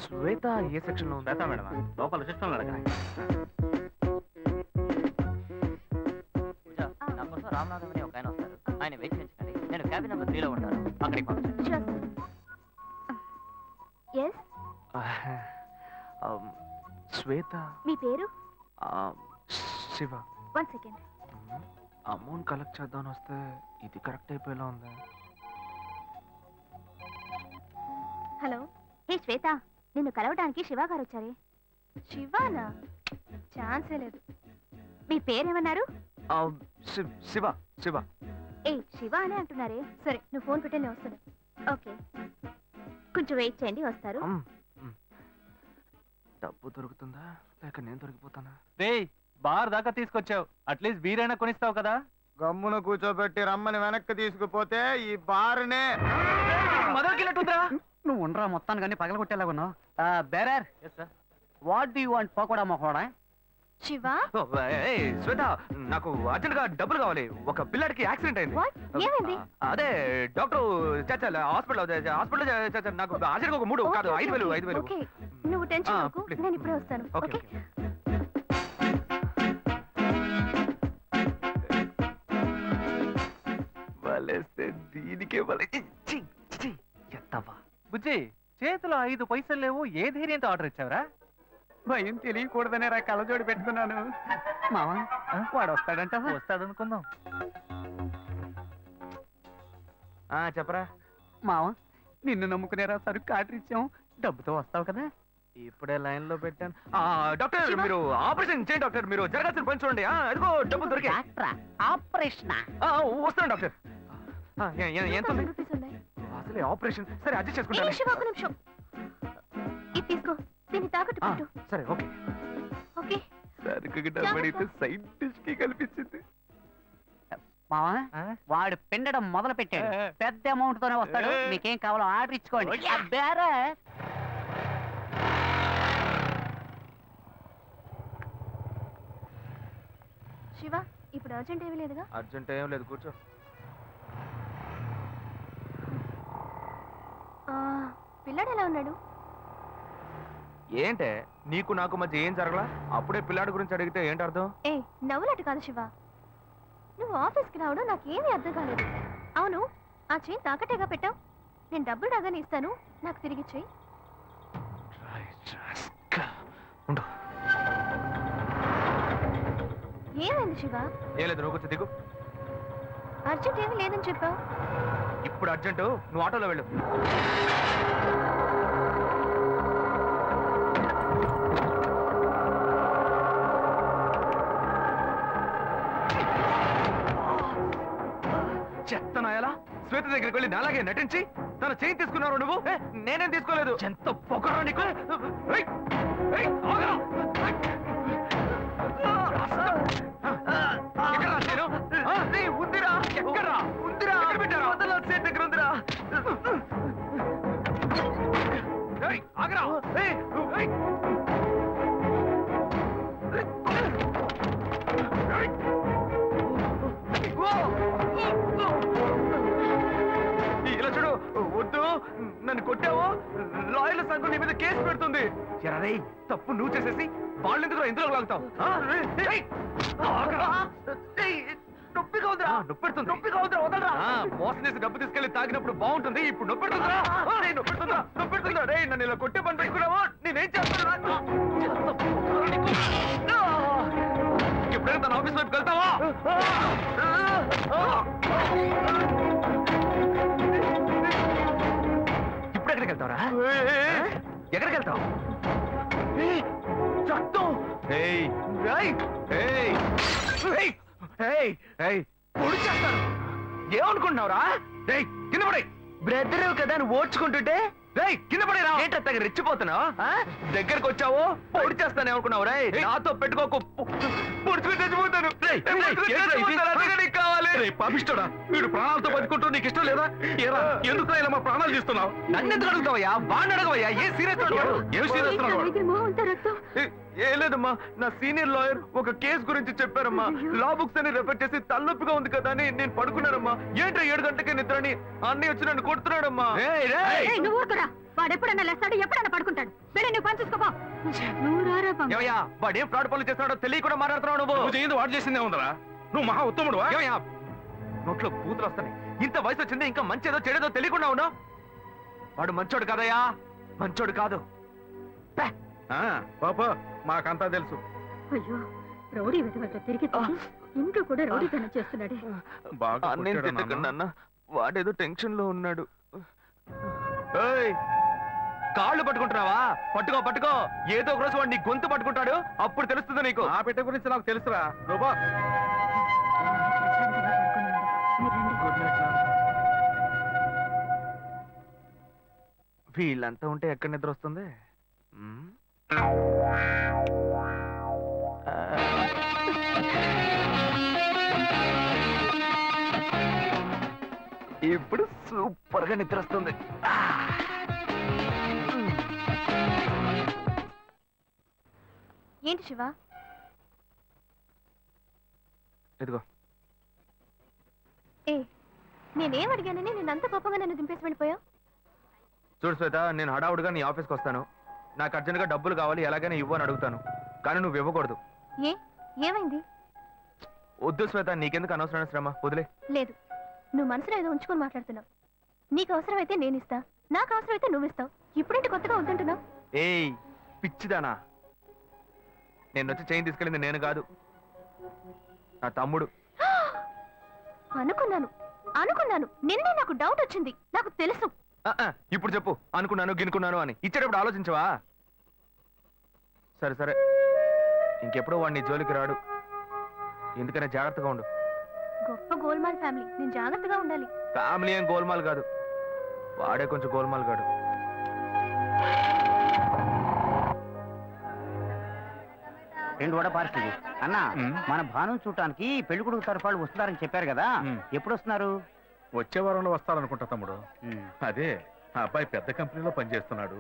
శ్వేత ఏ సెక్షన్ లో ఉందా? మేడం లోపల రిసెప్షన్ అడగండి. నా కోసం రామనాథం అని ఒక ఆయన వస్తారు, ఆయన వెయిట్ చేయించండి. నేను క్యాబిన్ నెంబర్ 3లో ఉంటాను, అక్కడికి పంపించండి. ఎస్, శ్వేత. మీ పేరు? శివ. 1 సెకండ్. అమౌంట్ కలెక్ట్ చేద్దామని వస్తే ఇది కరెక్ట్ అయిపోయేలా ఉంది. హలో, హే శ్వేత, నిన్ను కలవడానికి శివ గారు వచ్చారే. శివానా? ఛాన్సే లేదు. మీ పేరేమన్నారు? శివ. శివ. ఏ శివ అనే అంటున్నారే. సరే, నువ్వు ఫోన్ పెట్టే నేను వస్తాను. ఓకే, కొంచెం వెయిట్ చేయండి, వస్తారు. డబ్బు దొరుకుతుందా లేక నేను దొరికిపోతానా? రేయ్, బార్ దాకా తీసుకొచ్చావు, అట్లీస్ట్ బీరైనా కొనిస్తావు కదా? గమ్మున కూర్చోబెట్టి రమ్మని వెనక్కి తీసుకుపోతే ఈ బారునే నువ్వు ఉండరా, మొత్తాన్ని పగల కొట్టేలాగా ఉన్నావు. Bearer, what do you want? Pakoda మొకోడా? శివ, శ్వేత, నాకు అర్జెంట్ గా డబ్బులు కావాలి. ఒక పిల్లాడికి యాక్సిడెంట్ అయింది. ఏమైంది? అదే డాక్టర్ హాస్పిటల్ నాకు అర్జెంట్ ఒక 3 కాదు 5,000. ఓకే, నువ్వు టెన్షన్ అవ్వకు, నేను ఇప్పుడే వస్తాను. ఓకే. ఓకే, వలేస్తే దీనికే ఎత్తవా. బుజ్జి, చేతిలో 5 పైసలు లేవు, ఏ ధైర్యంతో ఆర్డర్ ఇచ్చావురా? భయం తెలియకూడదనే రా కళ్ళజోడు పెట్టుకున్నాను. మావా, వాడు వస్తాడంట. వస్తాడనుకుందాం. చెప్పరా మావా, నిన్ను నమ్ముకునేరా సరుకు ఆర్డర్ ఇచ్చాం, డబ్బుతో వస్తావు కదా? ఇప్పుడే లైన్ లో పెట్టాను. డాక్టర్, మీరు ఆపరేషన్ చేయండి. డాక్టర్, మీరు జరగాల్సిన పని చూడండి. అదిగో డబ్బులు దొరికే. ఆపరేషన్ వస్తాను డాక్టర్. ఎంత ఉంది? 1000 రూపీస్ ఉన్నాయి. అసలే ఆపరేషన్. సరే, అడ్జస్ట్ ఏ చేసుకుంటాను. శివ, ఒక నిమిషం. ఇది తీసుకో, దీన్ని తాకట్టు పెట్టు. సరే, ఓకే. ఓకే, సరుకు డబ్బడితే సైడ్ డిష్ కి కల్పించింది. మావా, వాడు పిండడం మొదలు పెట్టాడు. పెద్ద అమౌంట్ తోనే వస్తాడు. మీకేం కావాలో ఆర్డర్ ఇచ్చుకోండి. శివ, ఇప్పుడు అర్జెంట్ ఏమీ లేదుగా? అర్జెంట్ ఏం లేదు, కూర్చో. పిల్లాడు ఎలా ఉన్నాడు? ఏంటే నీకు నాకు మధ్య ఏం జరగలా? అప్పుడే పిల్లాడి గురించి అడిగితే ఏంటి అర్థం? ఏ నవ్వులాట కాదు శివ, నువ్వు ఆఫీస్కి రావడం నాకేమీ అర్థం కాలేదు. అవును, ఆ చైన్ తాకట్టేగా పెట్టావు. నేను డబ్బులు రాగానే ఇస్తాను, నాకు తిరిగి చెయ్యి. ఏమైంది శివ? ఏం లేదు, నువ్వు కొంచెం దిగు. అర్జెంట్ ఏమీ లేదని చెప్పావు. ఇప్పుడు అర్జెంటు, నువ్వు ఆటోలో వెళ్ళు. చెత్తనాయాలా శ్వేత దగ్గరికి వెళ్ళి నాలాగే నటించి తన చేయి తీసుకున్నారు నువ్వు. నేనేం తీసుకోలేదు. ఎంత పొగరా నీకు. ఏయ్, ఏయ్, ఆగరా. ఎక్కడ్రా నేను? ఉందిరా. ఎక్కడ్రా? ఉందిరా. ఎక్కడ పెట్టారా? వదల సేట్ దగ్గర ఉందిరా. ఏయ్, ఆగరా. ఏయ్, ఏయ్. ఇలా చూడు, వద్దు. నన్ను కొట్టావో లాయర్ల సంఘం నీ మీద కేసు పెడుతుంది. ఎరా తప్పు నువ్వు చేసేసి వాళ్ళు ఎందుకు ఇందులో లాగుతావు? నొప్పిగా ఉందిరా. నొప్పెడుతుంది. నొప్పిగా ఉందిరా, వదలరా. మోసం చేసి డబ్బు తీసుకెళ్లి తాగినప్పుడు బాగుంటుంది, ఇప్పుడు నొప్పెడుతుందా? నొప్పెడుతుందా? నొప్పెడుతుందా? రే నన్ను ఇలా కొట్టే పని పెట్టుకున్నావా? నేనేం చేస్తాను? ఎప్పుడైనా తన ఆఫీస్ వైపు వెళ్తావా? ఇప్పుడు ఎక్కడికి వెళ్తావరా? ఎక్కడికి వెళ్తావు? పొడి చేస్తాను. ఏమనుకుంటున్నావురా? కింద పడే. బ్రదర్ కదా నువ్వు ఓడ్చుకుంటుంటే కింద పడేరా. ఏంటత్తగా రెచ్చిపోతున్నావు? దగ్గరకు వచ్చావు పొడి చేస్తాను ఏమనుకున్నావు? రే నాతో పెట్టుకోకు, పొడుచుకుని చచ్చిపోతాను. కావాలి పాపిస్తాడా? వీడు ప్రాణాలతో బతుకుంటూ నీకు ఇష్టం లేదా? ఎందుకు ఇలా మా ప్రాణాలు తీస్తున్నావు? నన్ను ఎందుకు అడుగుతావయ్యా? బాగా అడగవయ్యా. ఏ సీరియస్ ఏం సీరియస్? ఏం లేదమ్మా, నా సీనియర్ లాయర్ ఒక కేసు గురించి చెప్పారమ్మా. లా బుక్స్ అని రెఫర్ చేసి తలనొప్పిగా ఉంది కదా అని నేను పడుకున్నానమ్మా. ఏంటో 7 గంటలకి నిద్రని అన్నీ వచ్చి నన్ను కొడుతున్నాడమ్మా. వాడెప్పుడన్నా లేస్తాడు, ఎప్పుడన్నా పడుకుంటాడు. వెళ్ళి నువ్వు పని చూసుకోపో. వాడు ఏం ఫ్రాడ్ పనులు చేస్తున్నాడో తెలియకుండా మాట్లాడుతున్నావు నువ్వు. చేయింది వాడు చేసిందే ఉందరా? నువ్వు మహా ఉత్తముడు. నోట్లో బూతులు వస్తాయి. ఇంత వయసు వచ్చింది, ఇంకా మంచేదో చెడేదో తెలియకుండా ఉన్నావు. వాడు మంచోడు కాదయ్యా, మంచోడు కాదు. పాపా మాకంతా తెలుసు. అయ్యో, రౌడీ వెతవతో తిరిగి ఇంట్లో కూడా రౌడీతనం చేస్తున్నాడే. బాగా నేను తిట్టకండి అన్న, వాడేదో టెన్షన్ లో ఉన్నాడు. కాళ్ళు పట్టుకుంటున్నావా? పట్టుకో పట్టుకో. ఏదో ఒక రోజు వాడు నీ గొంతు పట్టుకుంటాడు, అప్పుడు తెలుస్తుంది నీకు. ఆ బిడ్డ గురించి నాకు తెలుసురా. నువ్వు వీళ్ళంతా ఉంటే ఎక్కడ నిద్ర వస్తుంది? ఇప్పుడు సూపర్ గా నిద్ర వస్తుంది. ఏంటి శివ? ఇదిగో. ఏ నేనేం అడిగానని నేను అంత కోపంగా నన్ను దింపేసి వెళ్ళిపోయావు? చూడు శ్వేత, నేను హడావుడిగా నీ ఆఫీస్కి వస్తాను. నాకు అర్జెంట్గా డబ్బులు కావాలి, ఎలాగైనా ఇవ్వు అని అడుగుతాను. కానీ నువ్వు ఇవ్వకూడదు. ఏమైంది? వద్దు శ్వేత, నీకెందుకు అనవసరమైన శ్రమ, వదిలే. లేదు, నువ్వు మనసులో ఏదో ఉంచుకొని మాట్లాడుతున్నావు. నీకు అవసరమైతే నేను ఇస్తా, నాకు అవసరమైతే నువ్వు ఇస్తావు. ఇప్పుడేంటి కొత్తగా వద్దంటున్నావు? ఏయ్ పిచ్చిదానా, నేను వచ్చి చైన్ తీసుకెళ్ళింది నేను కాదు, నా తమ్ముడు. అనుకున్నాను నిన్నే. నాకు డౌట్ వచ్చింది, నాకు తెలుసు. ఇప్పుడు చెప్పు, అనుకున్నాను గినుకున్నాను అని. ఇచ్చేటప్పుడు ఆలోచించవా? సరే సరే, ఇంకెప్పుడు వాడిని జోలికి రాడు. ఎందుకనే జాగ్రత్తగా ఉండు. గొప్ప గోల్మాల్ ఫ్యామిలీ, నేను జాగ్రత్తగా ఉండాలి. ఫ్యామిలీ ఏం గోల్మాల్ కాదు, వాడే కొంచెం గోల్మాల్ కాడు. రెండు వడ పార్సల్ అన్నా. మన భాను చూడటానికి పెళ్లి కొడుకు తరఫు వాళ్ళు వస్తున్నారని చెప్పారు కదా, ఎప్పుడు వస్తున్నారు? వచ్చే వారంలో వస్తారనుకుంటా తమ్ముడు. అదే ఆ అబ్బాయి పెద్ద కంపెనీలో పనిచేస్తున్నాడు.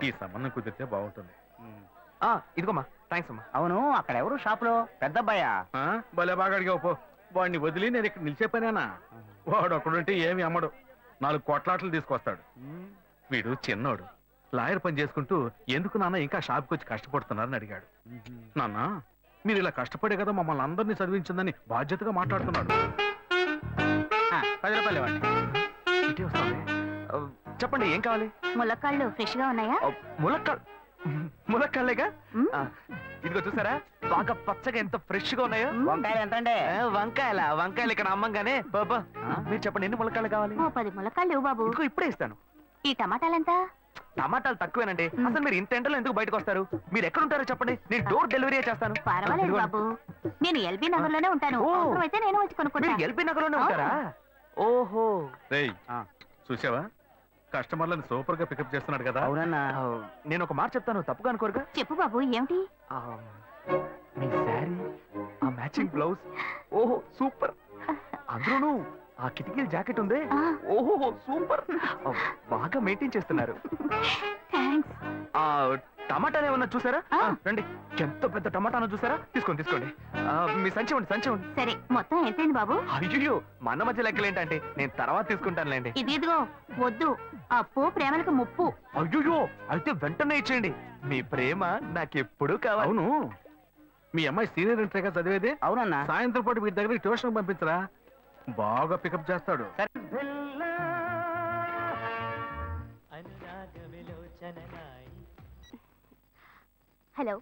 ఈ సంబంధం కుదిరితే బాగుంటుంది. ఇదిగోమ్మా, థ్యాంక్స్ అమ్మా. అవును, అక్కడ ఎవరు షాప్ లో? పెద్ద అబ్బాయా? భలే బాగా అడిగావు పో. వాడిని వదిలి నేను ఇక్కడ నిలిచే పనేనా? వాడు ఒకడుంటే ఏమి అమ్మడు, 4 కొట్లాటలు తీసుకొస్తాడు. వీడు చిన్నోడు, లాయర్ పని చేసుకుంటూ ఎందుకు నాన్న ఇంకా షాప్కి వచ్చి కష్టపడుతున్నారని అడిగాడు. నాన్న మీరు ఇలా కష్టపడే కదా మమ్మల్ని అందరినీ చదివించిందని బాధ్యతగా మాట్లాడుతున్నాడు. 10 రూపాయలు ఇవ్వండి. ఇటే వస్తుంది. చెప్పండి ఏం కావాలి? ములక్కాళ్ళు ఫ్రెష్ గా ఉన్నాయా? ములక్కాళ్ళేగా. ఇదిగో చూసారా బాగా పచ్చగా ఎంత ఫ్రెష్ గా ఉన్నాయో. వంకాయలు ఎంత అండి? వంకాయలు ఇక్కడ అమ్మంగానే బాబా మీరు చెప్పండి ఎన్ని ములక్కాళ్ళు కావాలి? 10 ములక్కాళ్ళు బాబు. ఇదిగో ఇప్పుడే ఇస్తాను. ఈ టమాటాలెంత? టమాటాలు తక్కువేనండి. అసలు మీరు ఇంత ఎండలో ఎందుకు బయటకు వస్తారు? మీరు ఎక్కడ ఉంటారో చెప్పండి, నేను డోర్ డెలివరీ చేస్తాను. పర్వాలేదు బాబు, నేను ఎల్బీ నగర్ లోనే ఉంటాను. అయితే నేను వచ్చి కొనుక్కుంటా. మీరు ఎల్బీ నగర్ లోనే ఉంటారా? ఓహో. చూసావా కస్టమర్లను సూపర్ గా పికప్ చేస్తున్నాడు కదా. అవునన్నా. నేను ఒక మాట చెప్తాను, తప్పుగా అనుకోరుగా? చెప్పు బాబు, ఏమిటి? మీ శారీ, ఆ మ్యాచింగ్ బ్లౌజ్, ఓహో సూపర్. అందులోనూ ఆ కిటికీల జాకెట్ ఉంది, ఓహో సూపర్. బాగా మెయింటైన్ చేస్తున్నారు. ఆ టమాటాలు ఏమన్నా చూసారా? రండి, ఎంత పెద్ద టమాటాను చూసారా? తీసుకోండి తీసుకోండి. మీ సంచి ఉండి సంచి ఉండి. సరే, మొత్తం ఎంతైంది బాబు? అయ్యో మన మధ్య లెక్కలు ఏంటంటే నేను తర్వాత తీసుకుంటానులేండి. ఇదిగో వద్దు, అప్పు ప్రేమలకు ముప్పు. అయ్యో అయితే వెంటనే ఇచ్చేయండి. మీ ప్రేమ నాకెప్పుడు కావాలి. అవును, మీ అమ్మాయి సీనియర్ ఇంటర్గా చదివేది. అవునన్నా. సాయంత్రం పాటు వీటి దగ్గర ట్యూషన్ పంపించరా, బాగా పికప్ చేస్తాడు. హలో.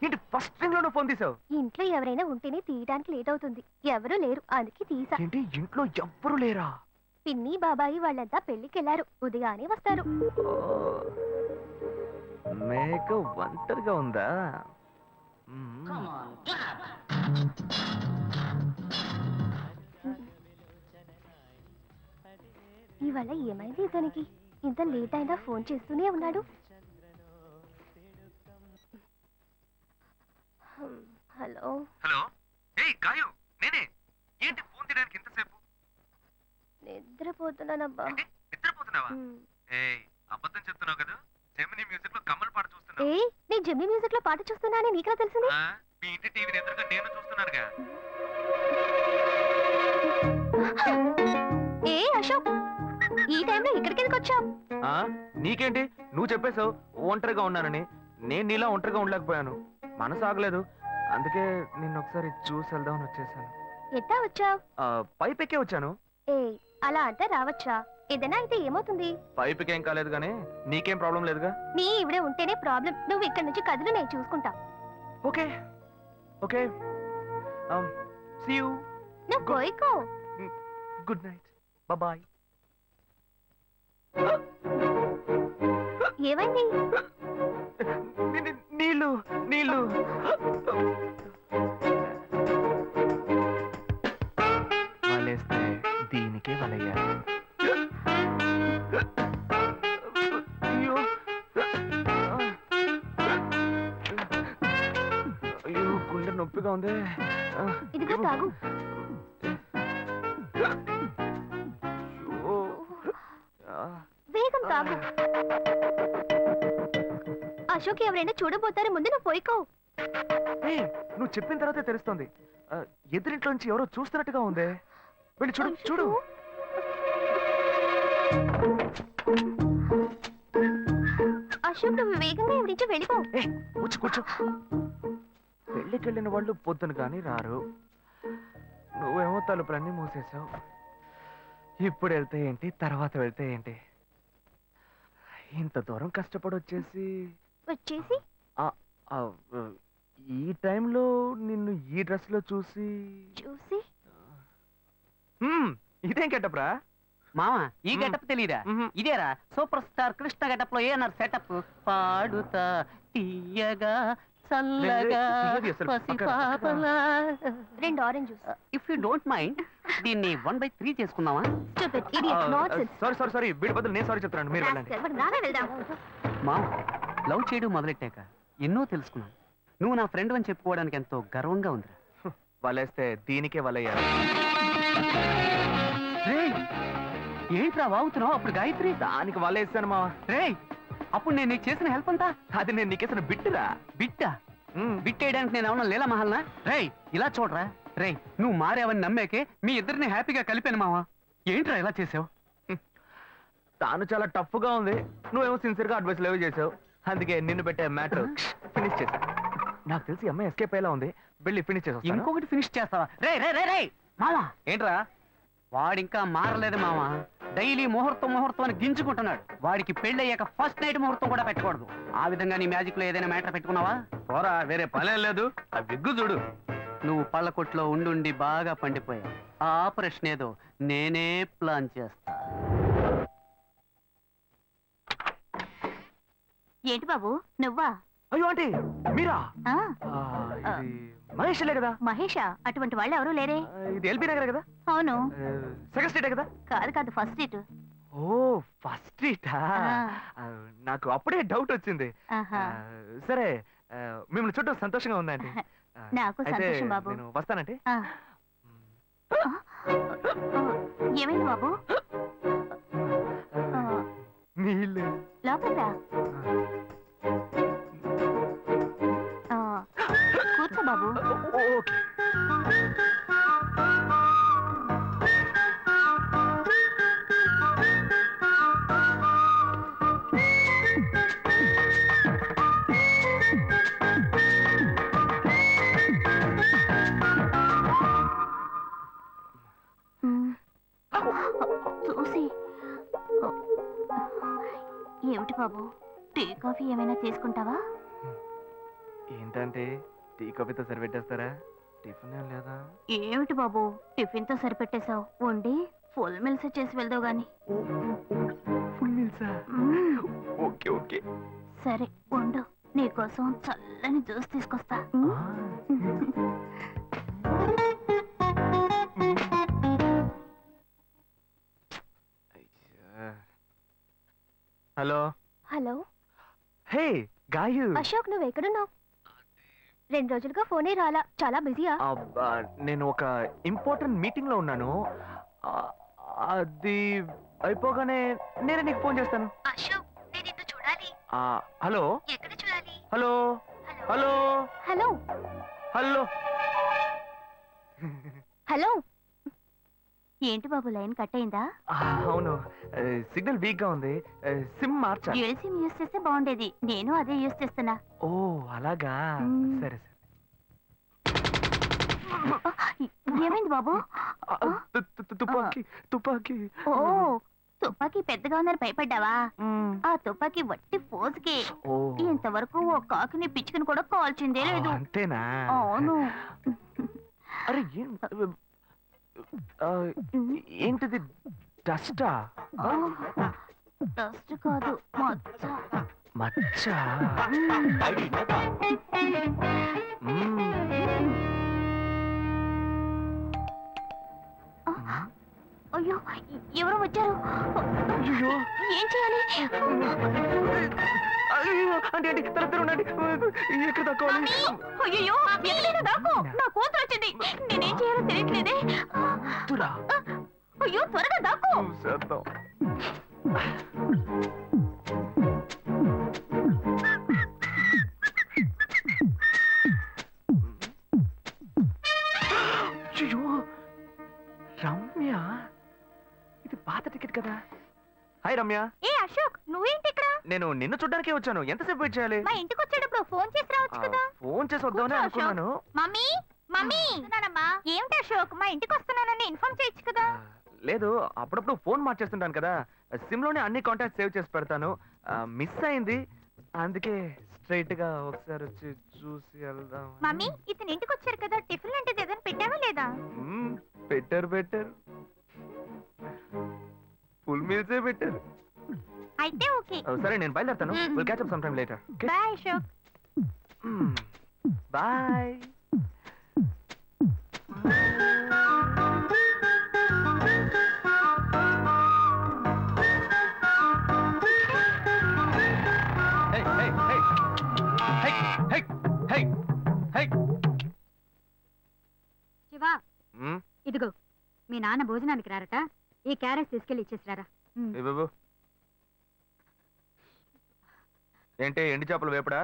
ఏంటి ఫస్ట్ రింగ్ లోనే ఫోన్ తీసావు? ఇంట్లో ఎవరైనా ఉంటేనే తీయడానికి లేట్ అవుతుంది. ఎవరూ లేరు, అందుకే తీసా. ఏంటి ఇంట్లో ఎవ్వరు లేరా? పిన్ని బాబాయి వాళ్ళంతా పెళ్లికెళ్లారు, ఉదయానే వస్తారు. మేక ఒంటరిగా ఉందా? ఇవాళ ఏమైంది ఇతనికి? ఇంత లేట్ అయినా ఫోన్ చేస్తూనే ఉన్నాడు. హలో. హలో. ఏయ్ గాయు, నేనే. ఏంటి ఫోన్ తీయడానికి ఎంతసేపు? నిద్రపోతున్నానబ్బా. నిద్రపోతున్నావా? ఏయ్ అబద్ధం చెప్తున్నావు కదా. జెమిని మ్యూజిక్ లో కమల్ పాట చూస్తున్నా. ఏయ్, నేను జెమిని మ్యూజిక్ లో పాట చూస్తున్నానని నీకెలా తెలిసింది? మీ ఇంటి టీవీని ఎదురుగా నేను చూస్తున్నానుగా. ఏ అశోక్, ఈ టైంలో ఇక్కడికి ఎందుకు వచ్చావు? నీకేంటి, నువ్వు చెప్పేశావు ఒంటరిగా ఉన్నానని. నేను నీలా ఒంటరిగా ఉండలేకపోయాను, మనసు ఆగలేదు. అందుకే నిన్ను ఒకసారి చూసి వెళ్దామని వచ్చేసాను. ఎట్టా వచ్చావు? పైపెక్కే వచ్చాను. ఏ అలా అంటే రావచ్చా? ఏదైనా అయితే ఏమవుతుంది? పైపెక్కేం కాలేదు కానీ నీకేం ప్రాబ్లం లేదుగా. నీ ఇవిడే ఉంటేనే ప్రాబ్లం. నువ్వు ఇక్కడ నుంచి కదులు, నేను చూసుకుంటా. Okay okay. See you. నువ్వు కోయికో. Good night, bye. ఏమైంది? నీళ్ళు నీళ్ళు. వలేస్తే దీనికే వలయ్యారు. అయ్యో అయ్యో గుండె నొప్పిగా ఉంది. ఇదిగో తాగు. వేగం తాగు. అశోక్ ఎవరైనా చూడబోతారు, ముందు నువ్వు పోయికో. నువ్వు చెప్పిన తర్వాతే తెలుస్తుంది. ఎదురింట్లో నుంచి ఎవరో చూస్తున్నట్టుగా ఉంది. వెళ్ళి చూడు చూడు. అశోక్, నువ్వు వేగంగా ఎవరి నుంచి వెళ్ళిపో. కూర్చో కూర్చో. పెళ్ళికెళ్ళిన వాళ్ళు పొద్దున కానీ రారు. నువ్వేమో తలుపులన్నీ మూసేశావు. ఇప్పుడు వెళ్తే ఏంటి, తర్వాత వెళ్తే ఏంటి? ఇంత దూరం కష్టపడి వచ్చేసి ఈ టైంలో నిన్ను ఈ డ్రెస్ లో చూసి ఇదేం గెటప్రా మామా? ఈ గెటప్ తెలీదా? ఇదేరా సూపర్ స్టార్ కృష్ణ గెటప్ లో ఏనారు సెటప్. పాడుతా తీయగా చల్లగా పసిపాపలా. 2 orange juice. If you don't mind దీన్ని 1/3 చేసుకుందామా? సారీ వీడి బదులు నేను సారీ చెప్తాను. మీరు వెళ్ళండి. మామా, లవ్ చేయడం మొదలెట్టాక ఎన్నో తెలుసుకున్నాను. నువ్వు నా ఫ్రెండ్ అని చెప్పుకోవడానికి ఎంతో గర్వంగా ఉంది. వలేస్తే దీనికే వలయ్యారు. ఏంట్రా వాగుతున్నావు? అప్పుడు గాయత్రి దానికి వలేసాను మా. అప్పుడు నేను నీకు చేసిన హెల్ప్ అంతా అది నేను నీకేసిన బిట్టురా. బిట్టా? బిట్టేయడానికి నేను ఏమన్నా లీలా మహల్నా? ఇలా చూడరా. నువ్వు మారావని నమ్మాకే మీ ఇద్దరిని హ్యాపీగా కలిపాను మావా. ఏంట్రా ఇలా చేసావు? తాను చాలా టఫ్ గా ఉంది, నువ్వేమో సిన్సియర్ గా అడ్వైస్ లేవు చేసావు. అందుకే నిన్ను పెట్టే మ్యాటర్ ఫినిష్ చేశా. నాకు తెలిసి ఈ అమ్మాయి ఎస్కేప్ అయ్యేలా ఉంది, వెళ్ళి ఫినిష్ చేసా. ఇంకొకటి ఫినిష్ చేస్తావా? రే రే రే రే మావా, ఏంట్రా? వాడింకా మారలేదు మావా. డైలీ ముహూర్తం అని గింజుకుంటున్నాడు. వాడికి పెళ్ళయ్యాక ఫస్ట్ నైట్ ముహూర్తం కూడా పెట్టకూడదు. ఆ విధంగా నీ మ్యాజిక్ లో ఏదైనా మ్యాటర్ పెట్టుకున్నావా? పోరా, వేరే పనేం లేదు. ఆ విగ్గు చూడు. నువ్వు పళ్ళ కొట్లో ఉండుండి బాగా పండిపోయావు. ఆ ఆపరేషన్ ఏదో నేనే ప్లాన్ చేస్తా. ఏంటి బాబు నువ్వా? అయ్యో ఆంటీ మీరా? ఆ, ఇది మహేష్లే కదా? మహేషా? అటువంటి వాళ్ళు ఎవరూ లేరే. ఇది ఎల్బీ నగర్ కదా? అవును. సెకండ్ స్ట్రీటే కదా? కాదు ఫస్ట్ డేట్. ఓ ఫస్ట్ స్ట్రీటా? నాకు అప్పుడే డౌట్ వచ్చింది. సరే, మిమ్మల్ని చూడటం సంతోషంగా ఉందండి. నాకు సంతోషం బాబు. నేను వస్తానంటే. ఏమైంది బాబు? నీళ్ళు లోపలికి రా. కూర్చో బాబు. ఓకే. చూసి ఏమిటి బాబు, టీ కాఫీ ఏమైనా తీసుకుంటావా? ఏంటంటే టీ కాఫీతో సరిపెట్టేస్తారా? టిఫిన్ ఏం లేదా? ఏమిటి బాబు టిఫిన్ తో సరిపెట్టేశావు? వండి ఫుల్ మిల్స్ చేసి వెళ్దావు గాని. ఫుల్ మీల్సా? Okay okay. సరే వండు, నీకోసం చల్లని జ్యూస్ తీసుకొస్తా. Hello. Hello. Hey Gayu. Ashok నువ్వు ఎక్కడున్నావు? 2 రోజులుగా ఫోనే రాలా, చాలా బిజీయా? నేను ఒక ఇంపార్టెంట్ మీటింగ్ లో ఉన్నాను. అది అయిపోగానే నేనే నీకు ఫోన్ చేస్తాను. అశోక్ నేను నిన్ను చూడాలి. హలో. ఎక్కడ చూడాలి? Hello hello hello hello. Hello. ఏంటి బాబు లైన్ కట్ అయిందా? అవును, సిగ్నల్ వీక్ గా ఉంది. సిమ్ మార్చా. డ్యూయల్ సిమ్ యూస్ చేస్తే బాగుండేది. నేను అదే యూస్ చేస్తున్నా. ఓ అలాగా. సరే సరే. ఏమైంది బాబు? తుపాకీ తుపాకీ. ఓ తుపాకీ పెద్దగా ఉందని భయపడ్డావా? ఆ తుపాకీ వట్టి ఫోజుకే. ఇంతవరకు ఓ కాకిని పిచ్చుకుని కూడా కాల్చిందే లేదు. అంతేనా? అవును. అరే ఏంటిది? డస్టా? డస్ట్ కాదు, మచ్చ. మచ్చ? అయ్యో ఎవరో వచ్చారు. ఏం చేయాలి? అంటే ఎక్కడ తక్కువాలి? అయ్యో ఎక్కడైనా దాకో, నా కూతురు వచ్చింది. నేనేం చేయాలో తెలియట్లేదే. అయ్యో త్వరగా దాకో. రమ్య, ఇది పాత టికెట్ కదా? హాయ్ రమ్య. ఏ అశోక్ నువ్వేంటి ఇక్కడ? నేను నిన్ను చూడ్డానికే వచ్చాను. ఎంతసేపు వెయిట్ చేయాలి? మా ఇంటికి వచ్చేటప్పుడు ఫోన్ చేసి రావచ్చు కదా. ఫోన్ చేసి వద్దామని అనుకున్నాను. మమ్మీ మమ్మీ ఏమిటి అశోక్ మా ఇంటికి వస్తున్నానని ఇన్ఫార్మ్ చేయొచ్చు కదా. లేదు, అప్పుడప్పుడు ఫోన్ మార్చేస్తుంటాను కదా, సిమ్ లోనే అన్ని కాంటాక్ట్ సేవ్ చేసి పెడతాను. మిస్ అయింది, అందుకే స్ట్రైట్ గా ఒకసారి వచ్చి చూసి వెళ్దాం. మమ్మీ ఇతను ఇంటికి వచ్చారు కదా, టిఫిన్ లాంటిది ఏదైనా పెట్టావా లేదా? బెటర్ బెటర్, ఫుల్ మీల్సే బెటర్. అయితే ఓకే. సరే నేను బయలుదేరుతాను. Will catch up some time later. Bye Ashok. Bye. Shiva ఇదిగో మీ నాన్న భోజనానికి రారట, ఈ క్యారెట్ తీసుకెళ్లి ఇచ్చేసిరారా. ఏంటి ఎండి చేపలు వేపడా?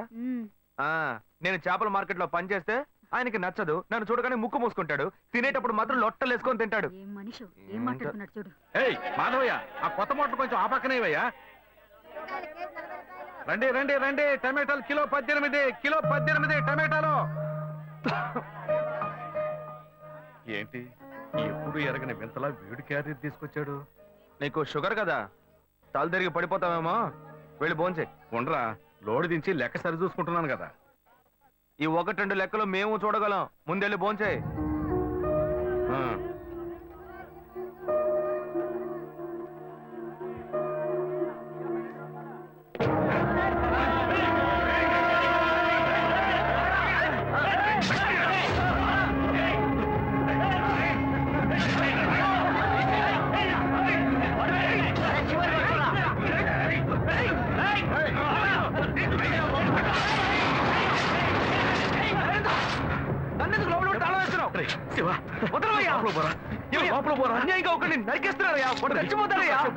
నేను చేపల మార్కెట్ లో పనిచేస్తే ఆయనకి నచ్చదు, నన్ను చూడగానే ముక్కు మూసుకుంటాడు, తినేటప్పుడు మాత్రం లొట్టలు వేసుకొని తింటాడు. ఏం మనిషి ఏం మాట్లాడుతున్నాడు చూడు. ఏయ్ మాధవయ్య, ఆ కొత్త మోటార్ కొంచెం ఆ పక్కనేవయ్యా. రండి రండి రండి, టమాటాలు కిలో 18 టమాటాలు. ఏంటి ఎప్పుడు ఎరగని వింతలా వేడి క్యారీ తీసుకొచ్చాడు? నీకు షుగర్ కదా, తల తిరిగి పడిపోతావేమో, వెళ్ళి భోంచే. ఉండరా, లోడు దించి లెక్క సరి చూసుకుంటున్నాను కదా. ఈ 1-2 లెక్కలు మేము చూడగలం, ముందెళ్ళి భోంచే.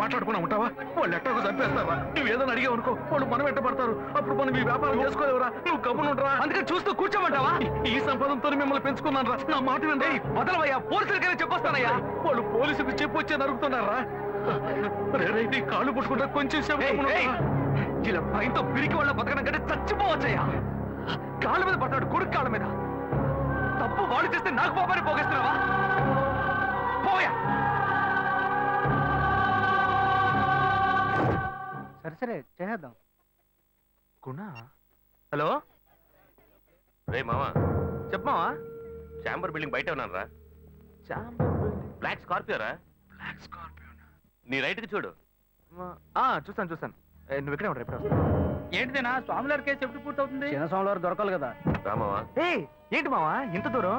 మాట్లాడుకున్నా ఉంటావా? వాళ్ళు ఎట్టకు చంపేస్తారా? నువ్వు ఏదైనా అడిగావు అనుకో, వాళ్ళు మనం ఎట్టబడతారు. అప్పుడు మనం ఈ వ్యాపారం చేసుకోలేవరా? నువ్వు కబునుంటరా? అందుకని చూస్తూ కూర్చోమంటావా? ఈ సంపదంతో మిమ్మల్ని పెంచుకున్నాను రా, నా మాట వినండి. వదలవయ్యా, పోలీసులకైనా చెప్పొస్తానయ్యా. వాళ్ళు పోలీసులకు చెప్పు వచ్చే నరుకుతున్నారా? నీ కాళ్ళు పుట్టుకుంటా కొంచెం ఇలా భయంతో పిరికి వాళ్ళ బతకడం కంటే చచ్చిపోవచ్చయ్యా. కాళ్ళ మీద పడతాడు, కొడుకు కాళ్ళ మీద. తప్పు వాళ్ళు చేస్తే నాకు పాపాన్ని పోగేస్తున్నావా? పోయా. సరే చేద్దాం. హలో, రే మామా, చెప్పమావా. చాంబర్ బిల్డింగ్ బయట ఉన్నాను రా. బ్లాక్ స్కార్పియో రా. నీ రైట్ కి చూడు. చూస్తాను. నువ్వు ఇక్కడే ఉంటా, ఎప్పుడు ఏంటిదేనా స్వామివారి కేసు ఎప్పుడు పూర్తవుతుంది? చిన్న స్వామివారు దొరకాలి కదా. రామావా, ఏంటి మావా ఇంత దూరం?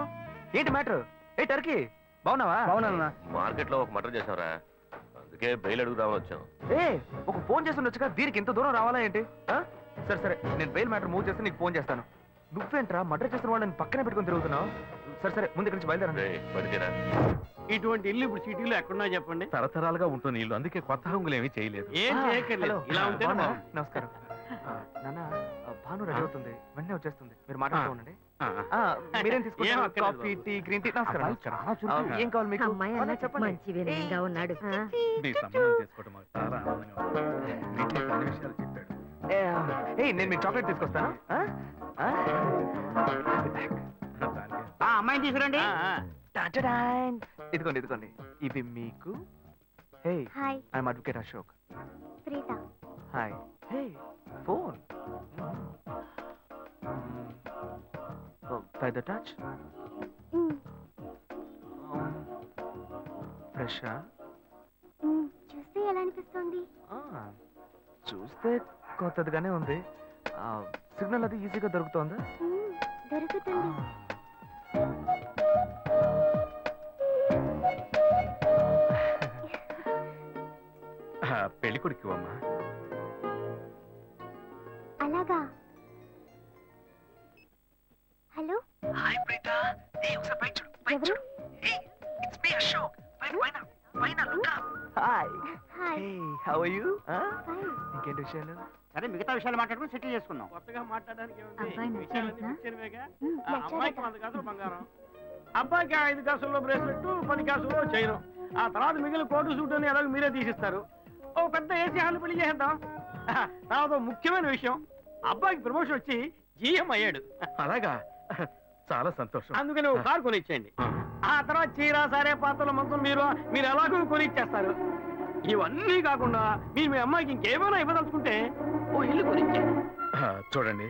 ఏంటి మ్యాటర్? టర్కీ బాగున్నావా? బాగున్నా. మార్కెట్ లో ఒక మర్డర్ చేసావురా, అందుకే బెయిల్ అడుగుదామని వచ్చాం. ఒక ఫోన్ చేస్తుండొచ్చుగా, దీనికి ఇంత దూరం రావాలా ఏంటి? సరే నేను బెయిల్ మ్యాటర్ మూవ్ చేస్తే నీకు ఫోన్ చేస్తాను. నువ్వేంట్రా మర్డర్ చేసిన వాళ్ళని పక్కనే పెట్టుకుని తిరుగుతున్నావు? సరే ముందు ఇక్కడి నుంచి బయలుదేరండి. పడితేరా ఇటువంటి ఇల్లు ఇప్పుడు సిటీలో ఎక్కడున్నా చెప్పండి. తరతరాలుగా ఉంటుంది ఇల్లు, అందుకే కొత్త హంగులు ఏమీ చేయలేదు. ఏం చేయక్కర్లేదు, ఇలా ఉంటే నమస్కారం. నాన్న, భాను రెడీ అవుతుంది, వెంటనే వచ్చేస్తుంది, మీరు మాట్లాడుతూ ఉండండి. మీరేం తీసుకుంటారు? Coffee, tea, green tea? నమస్కారం. ఏం కావాలి మీకు? చెప్పండి. మంచి వినయంగా ఉన్నాడు. నీ సంబంధం చేసుకోవడం మాకు చాలా ఆనందంగా ఉంది. నీతో కొన్ని విషయాలు చెప్పాడు. నేను మీ చాక్లెట్ తీసుకొస్తాను. అమ్మాయిని తీసుకురండి. ఇదిగోండి, ఇవి మీకు. Hi, I'm advocate Ashok. Preetha. Hi. Phone by the touch. ఫ్రెషా? చూస్తే ఎలా అనిపిస్తుంది? చూస్తే కొత్తదిగానే ఉంది. సిగ్నల్ అది ఈజీగా దొరుకుతోందా? దొరుకుతుంది. పెళ్లి కొడుకు అమ్మా. అలాగా. Hello, hi Preetha. ఒకసారి బయట చూడు, బయట చూడు. It's me Ashok. పైన look up. Hi. How are you? ఇంకేంటి విషయాలు? సరే, మిగతా విషయాలు మాట్లాడుకుని సెటిల్ చేసుకుందాం. కొత్తగా మాట్లాడడానికి అబ్బాయి నచ్చాడా? అమ్మాయికి 100 కాసులు బంగారం, అబ్బాయికి 5 కాసుల్లో బ్రేస్లెట్, 10 కాసుల్లో చైన్. ఆ తర్వాత మిగిలిన కోటు సూట్ అని ఎలాగో మీరే తీసిస్తారు. ఓ పెద్ద ఏసీ హాల్ పెళ్లి చేద్దాం. తర్వాత ముఖ్యమైన విషయం, అబ్బాయికి ప్రమోషన్ వచ్చి జీఎం అయ్యాడు. అలాగా, చాలా సంతోషం. అందుకని ఒక కారు కొనిచ్చేయండి. ఆ తర్వాత చీర, సారే, పాత్రల మొత్తం మీరు ఎలాగో కొనిచ్చేస్తారు. ఇవన్నీ కాకుండా మీరు మీ అమ్మాయికి ఇంకేమైనా ఇవ్వదలుచుకుంటే ఓ ఇల్లు కొనిచ్చేయండి. చూడండి,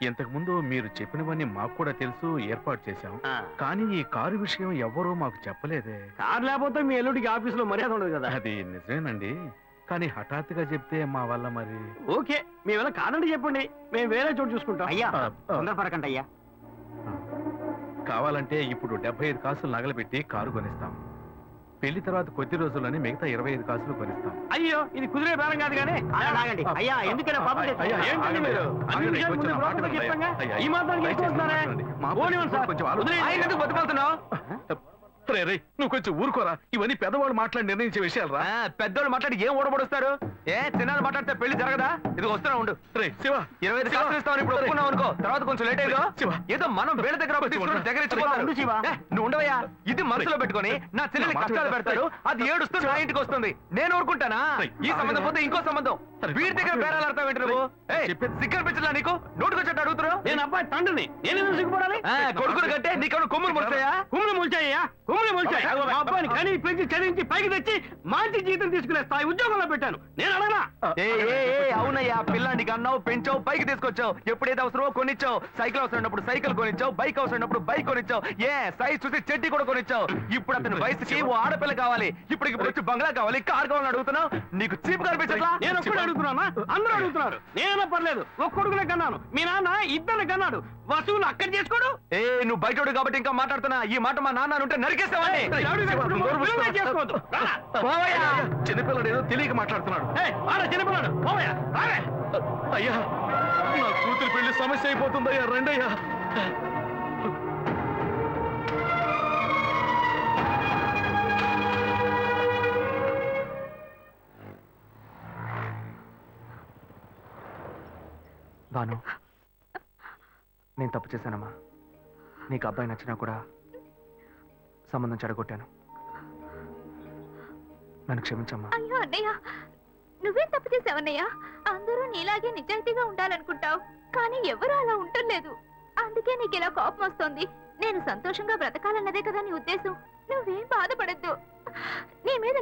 ఇంతకు ముందు మీరు చెప్పినవన్నీ మాకు కూడా తెలుసు, ఏర్పాటు చేశాం. కానీ ఈ కారు విషయం ఎవ్వరూ మాకు చెప్పలేదే. కారు లేకపోతే మీ ఎల్లుడికి ఆఫీసులో మర్యాద ఉండదు కదా. అది నిజమేనండి, కానీ హఠాత్తుగా చెప్తే మా వల్ల మరి. ఓకే, మీ వల్ల కాదండి చెప్పండి, మేము వేరే చోటు చూసుకుంటాం. అయ్యా తొందరపడకండి అయ్యా. కావాలంటే ఇప్పుడు 75 కాసులు నగలబెట్టి కారు కొనిస్తాం. పెళ్లి తర్వాత కొద్ది రోజుల్లోనే మిగతా 25 కాసులు కొనిస్తాం. అయ్యో, ఇది కుదిరే బేరం కాదు కానీ. ఆగండి అయ్యా, ఎందుకైనా పాపం చేస్తున్నారు? ఏంటండి మీరు? అన్ని విషయాలు ముందు బ్రోకర్తో చెప్తాంగా? ఈ మాత్రానికి ఎక్కువ వస్తున్నారే? పోనివ్వండి సార్. బతుకుతున్నావు? రే రే నువ్వు కొంచెం ఊరుకోరా, ఇవన్నీ పెద్దవాళ్ళు మాట్లాడి నిర్ణయించే విషయాలు రా. పెద్దోళ్ళు మాట్లాడి ఏం ఓడబడుస్తారు? చిన్నాళ్ళు మాట్లాడితే పెళ్లి జరగదా? ఇది వస్తున్నా ఉండు. రే శివ, 25 కాసులు ఇస్తామని ఇప్పుడు ఒప్పుకున్నావు అనుకో, తర్వాత కొంచెం లేట్ అయ్యో ఏదో మనం వీళ్ళ దగ్గర దగ్గర నువ్వు ఉండవయ్యా. ఇది మనసులో పెట్టుకొని నా చెల్లెలు కష్టాలు పెడతారు, అది ఏడుస్తూ నా ఇంటికి వస్తుంది, నేను ఊరుకుంటానా? ఈ సంబంధం పోతే ఇంకో సంబంధం, వీడి దగ్గర బేరాలు ఆడతావు ఏంటి నువ్వు? సిగ్గర్ పిచ్చలా నీకు? నోటుకొచ్చేట్టు అడుగుతున్నావు? నేను అబ్బాయి తండ్రిని, నేను సిగ్గుపడాలి? కొడుకులు కంటే నీకు కొమ్ములు ముడతాయా? కుమ్ములు ముల్చాయ్యా, కుమ్ములు ముల్చాయి. మా అబ్బాయిని కని పెంచి చదివించి పైకి తెచ్చి మంచి జీతం తీసుకునే స్థాయి ఉద్యోగంలో పెట్టాను, నేను అడగనా? అవునయ్యా, పిల్లానికి అన్నావు, పెంచావు, పైకి తీసుకొచ్చావు, ఎప్పుడైతే అవసరమో కొనిచ్చావు. సైకిల్ అవసరమైనప్పుడు సైకిల్ కొనిచ్చావు, బైక్ అవసరమైనప్పుడు బైక్ కొనిచ్చావు, సైజ్ చూసి చెడ్డీ కూడా కొనిచ్చావు. ఇప్పుడు అతని వయసుకి ఓ ఆడపిల్ల కావాలి, ఇప్పుడు వచ్చి బంగ్లా కావాలి, కార్ కావాలని అడుగుతున్నావు. నీకు చీప్ కనిపించట్లా? నేను ఒక్కడే అడుగుతున్నా, అందరూ అడుగుతున్నారు. నేనైనా పర్లేదు, ఒక్కడుకునే కన్నాను, మీ నాన్న ఇద్దరిని కన్నాడు, వసూలు అక్కడ చేసుకోడు. నువ్వు బయటోడు కాబట్టి ఇంకా మాట్లాడుతున్నా, ఈ మాట మా నాన్న ఉంటే నరికేస్తావని. చేసుకోవద్దు. చిన్నపిల్లడు ఏదో తెలియక మాట్లాడుతున్నాడు. చిన్నపిల్లాడు అయ్యా, నా కూతురు పెళ్లి సమస్య అయిపోతుందయ్యా, రండయ్యా. భాను, నేను తప్పు చేశానమ్మా. నీకు అబ్బాయి నచ్చినా కూడా సంబంధం చెడగొట్టాను, నన్ను క్షమించమ్మా. అయ్యో అన్నయ్య, నువ్వేం తప్పు చేసావన్నయ్య? అందరూ నీలాగే నిజాయితీగా ఉండాలనుకుంటావు, కానీ ఎవరు అలా ఉండలేదు. అందుకే నీకు ఇలా కోపం వస్తుంది. నేను సంతోషంగా బ్రతకాలన్నదే కదా నీ ఉద్దేశం. నువ్వేం బాధపడద్దు. నీ మీద